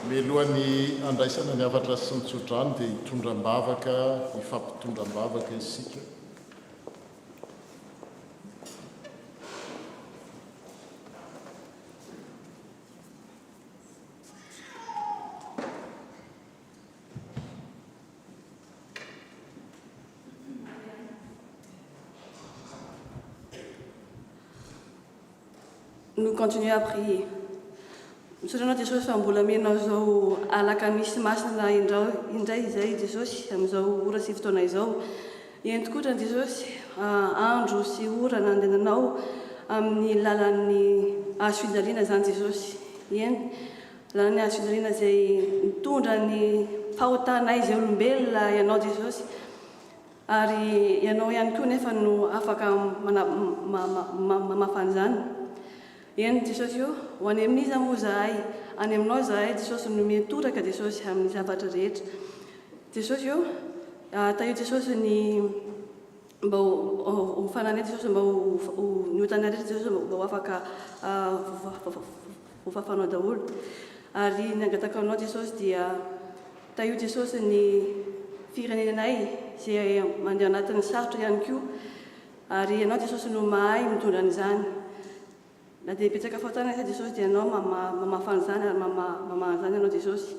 Melohan'ny andraisana ny avatra sy ny tsodrano dia hitondram-bavaka, hifampitondram-bavaka isika. Nous continuons à prier. Misaotra anao Jesosy fa mbola menao izao alakamisy masina indray izay Jesosy amin'izao ora sy fotoana izao. Eny tokotra ny Jesosy andro sy ora nandehananao amin'ny lalan'ny hazofijaliana zany Jesosy. Eny lalan'ny hazofijaliana izay mitondra ny fahotanay izay olombelona ianao Jesosy. Ary ianao ihany koa nefa no afaka mamafana zany. Eny Jesosy io, ho any amin'iza moa zahay, any aminao zahay Jesosy no mitoraka Jesosy amin'ny zavatra rehetra. Jesosy io, taio Jesosy ny mba ho fananay Jesosy mba ny hotanay rehetra Jesosy mba ho afaka ho fafanao daholo. Ary ny angataka aminao Jesosy dia taio Jesosy ny firenenay izay mandeha anatin'ny sarotra ihany koa. Ary ianao Jesosy no mahay mitondra an'izany. Na dia betsaka fahotana izay Jesosy dia ianao mamafana zany ary mamahana zany ianao Jesosy.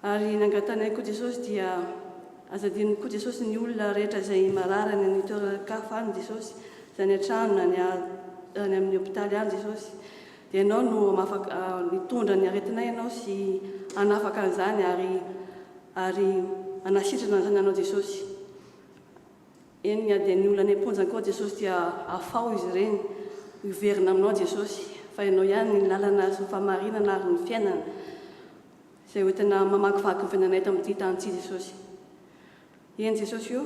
Ary ny angatanay koa Jesosy dia azadino koa Jesosy ny olona rehetra izay marary any amin'ny toeran-kafa any Jesosy, izany an-trano na any amin'ny hôpitaly any Jesosy. Dia ianao no mitondra ny aretinay ianao sy anafaka an'izany ary anasitrana an'izany ianao Jesosy. Eny dia ny olona any am-ponjany koa Jesosy dia afao izy ireny. Iverina aminao Jesosy, fa ianao ihany ny lalana sy ny famarinana ary ny fiainana izay ho tena mamakivaky ny fiainanay eto amin'ity tany ity Jesosy. Eny Jesosy io,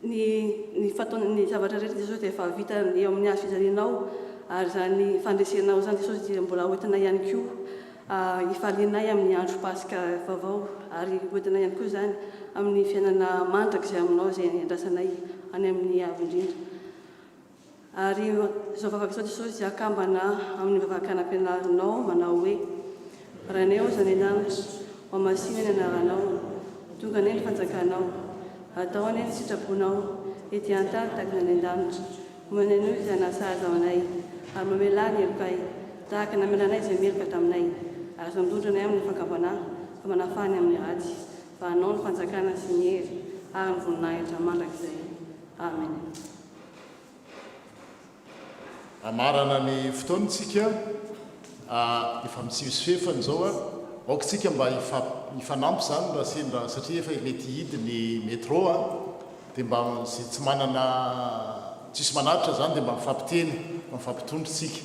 ny zavatra rehetra Jesosy dia efa vita eo amin'ny hazofijalianao ary zany fandresenao zany Jesosy dia mbola hoentina ihany koa hifalianay amin'ny andro pasika vaovao ary hoentina ihany koa zany amin'ny fiainana mandraka izay aminao izay andrasanay any amin'ny avo indrindra. Ary izao vavaka izao Jesosy dia akambana amin'ny vavaka anam-pianarinao manao hoe: Raneo zany an-danitra, ho masina ny anaranao, tonga ny fanjakanao, atao any ny sitraponao, ety an-tany tahaka ny an-danitra, omenao izay nasazy ao anay, ary mamela ny elokay, tahaka namelanay izay melaka taminay, ary izay mitondranay amin'ny fankavanahy, fa manafany amin'ny ratsy, fa anao ny fanjakana sy ny hery, ary ny voninahitra mandrakizay. Amen. Amarana ny fotoantsika efa mitsifefany zao aoka tsika mba hifanampy zany raha sendra satria efa mety hidy ny métro dia mba sy tsy manana tsisy manaritra zany dia mba mifampitondry tsika.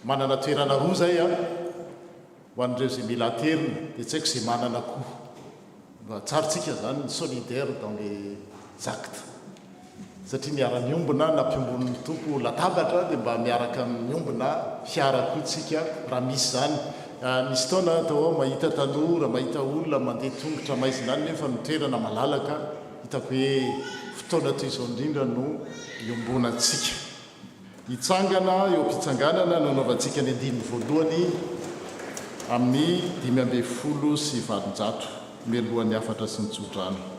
Manana toerana roa zay ho an'ireo zay mila aterina dia tsy haiko zay manana koa mba tsarotsika zany ny solidaire dans les actes. Satria miara-miombona na mpiombonin'ny tompo latabatra dia mba miaraka miombona fiara koa tsika raha misy zany. Nisy taona atao mahita tanora, mahita olona mandeha tongotra maizinany nefa mitoerana malalaka, hitako hoe fotoana toy izao indrindra no iombonantsika. Hitsangana eo am-pitsanganana no anaovantsika ny andininy voalohany amin'ny 5 sy 7 mialohan'ny afatra sy ny tsodrano.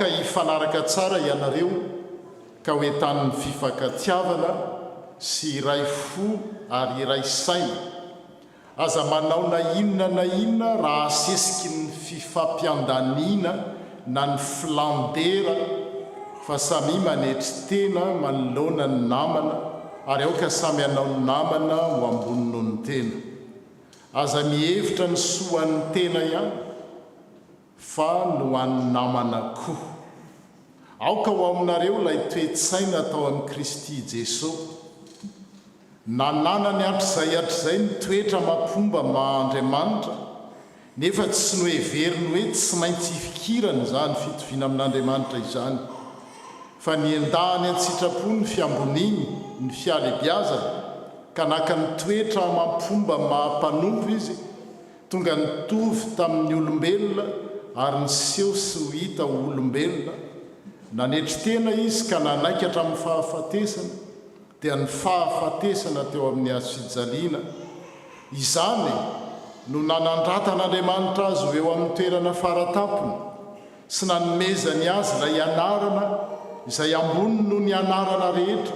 aoka hifanaraka tsara ianareo ka hoentan'ny fifankatiavana sy iray fo ary iray saina. Aza manao na inona raha asesiky ny fifampiandaniana na ny filandera fa samy manetry tena manoloana ny namana ary aoka samy hanao ny namana ho ambony noho ny tena. Aza mihevitra ny soan'ny tena ihany fa no an'ny namana koa. Aoka ho aminareo ilay toe-tsaina atao amin'ny Kristy Jesosy. Nananany hatr'izay ny toetra mampomba ma-Andriamanitra, nefa tsy no heveriny hoe tsy maintsy ifikirana izany fitoviana amin'Andriamanitra izany, fa niendahany an-tsitrapo ny fiamboniny, ny fialebiazana, ka naka ny toetra mampomba mahampanompo izy, tonga nitovy tamin'ny olombelona ary niseho sy ho hita ho olombelona. Nanetry tena izy ka nanaikatra amin'ny fahafatesana, dia ny fahafatesana teo amin'ny hazo-fijaliana. Izany no nanandratan'Andriamanitra azy ho eo amin'ny toerana faratampony sy nanomezany azy ilay anarana izay ambony noho ny anarana rehetra,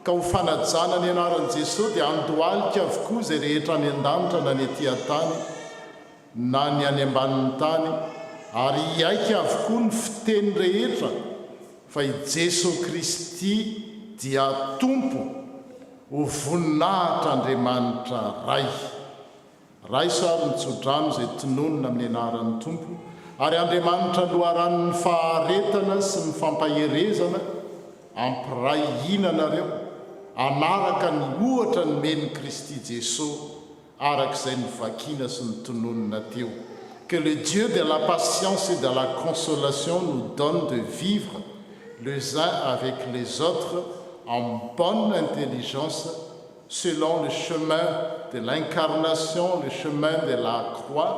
ka ho fanajana ny anaran'i Jesosy dia andohalika avokoa izay rehetra any an-danitra na ny etỳ an-tany na ny any ambanin'ny tany, ary hiaika avokoa ny fiteny rehetra fa i Jesosy Kristy dia tompo ho voninahitr'Andriamanitra ray sary nitsodrano izay tononona amin'ny anaran'ny tompo, ary Andriamanitra loharan'ny faharetana sy ny fampaherezana ampiray hinanareo anaraka ny ohatra ny men'i Kristy Jesosy arak'izay ny vakina sy ny tononona teo. Que le Dieu de la patience et de la consolation nous donne de vivre les uns avec les autres en bonne intelligence, selon le chemin de l'incarnation, le chemin de la croix,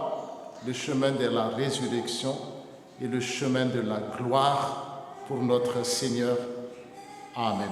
le chemin de la résurrection et le chemin de la gloire pour notre Seigneur. Amen.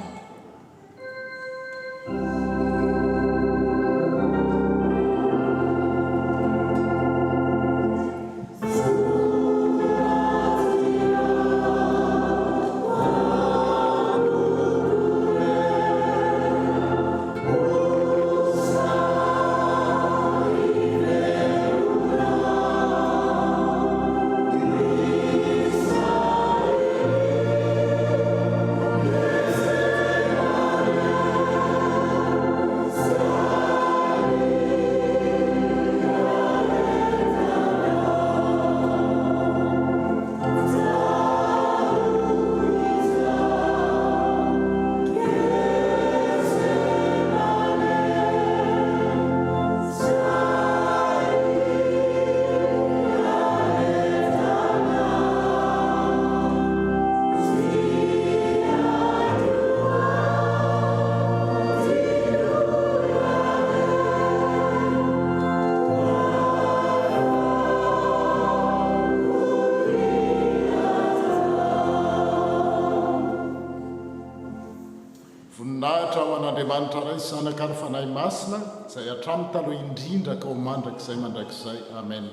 Andriamanitra ray sanaka ny fanahy masina izay hatramin'ny taloha indrindra ka ho mandrakizay mandrakizay. Amen.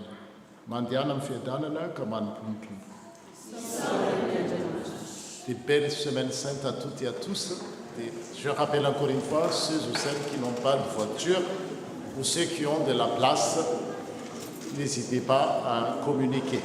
Mandehana amin'ny fiadanana ka manomponompony. Des belles semaines saintes à toutes et à tous. Je rappelle encore une fois ceux ou celles qui n'ont pas de voiture ou ceux qui ont de la place, n'hésitez pas à communiquer.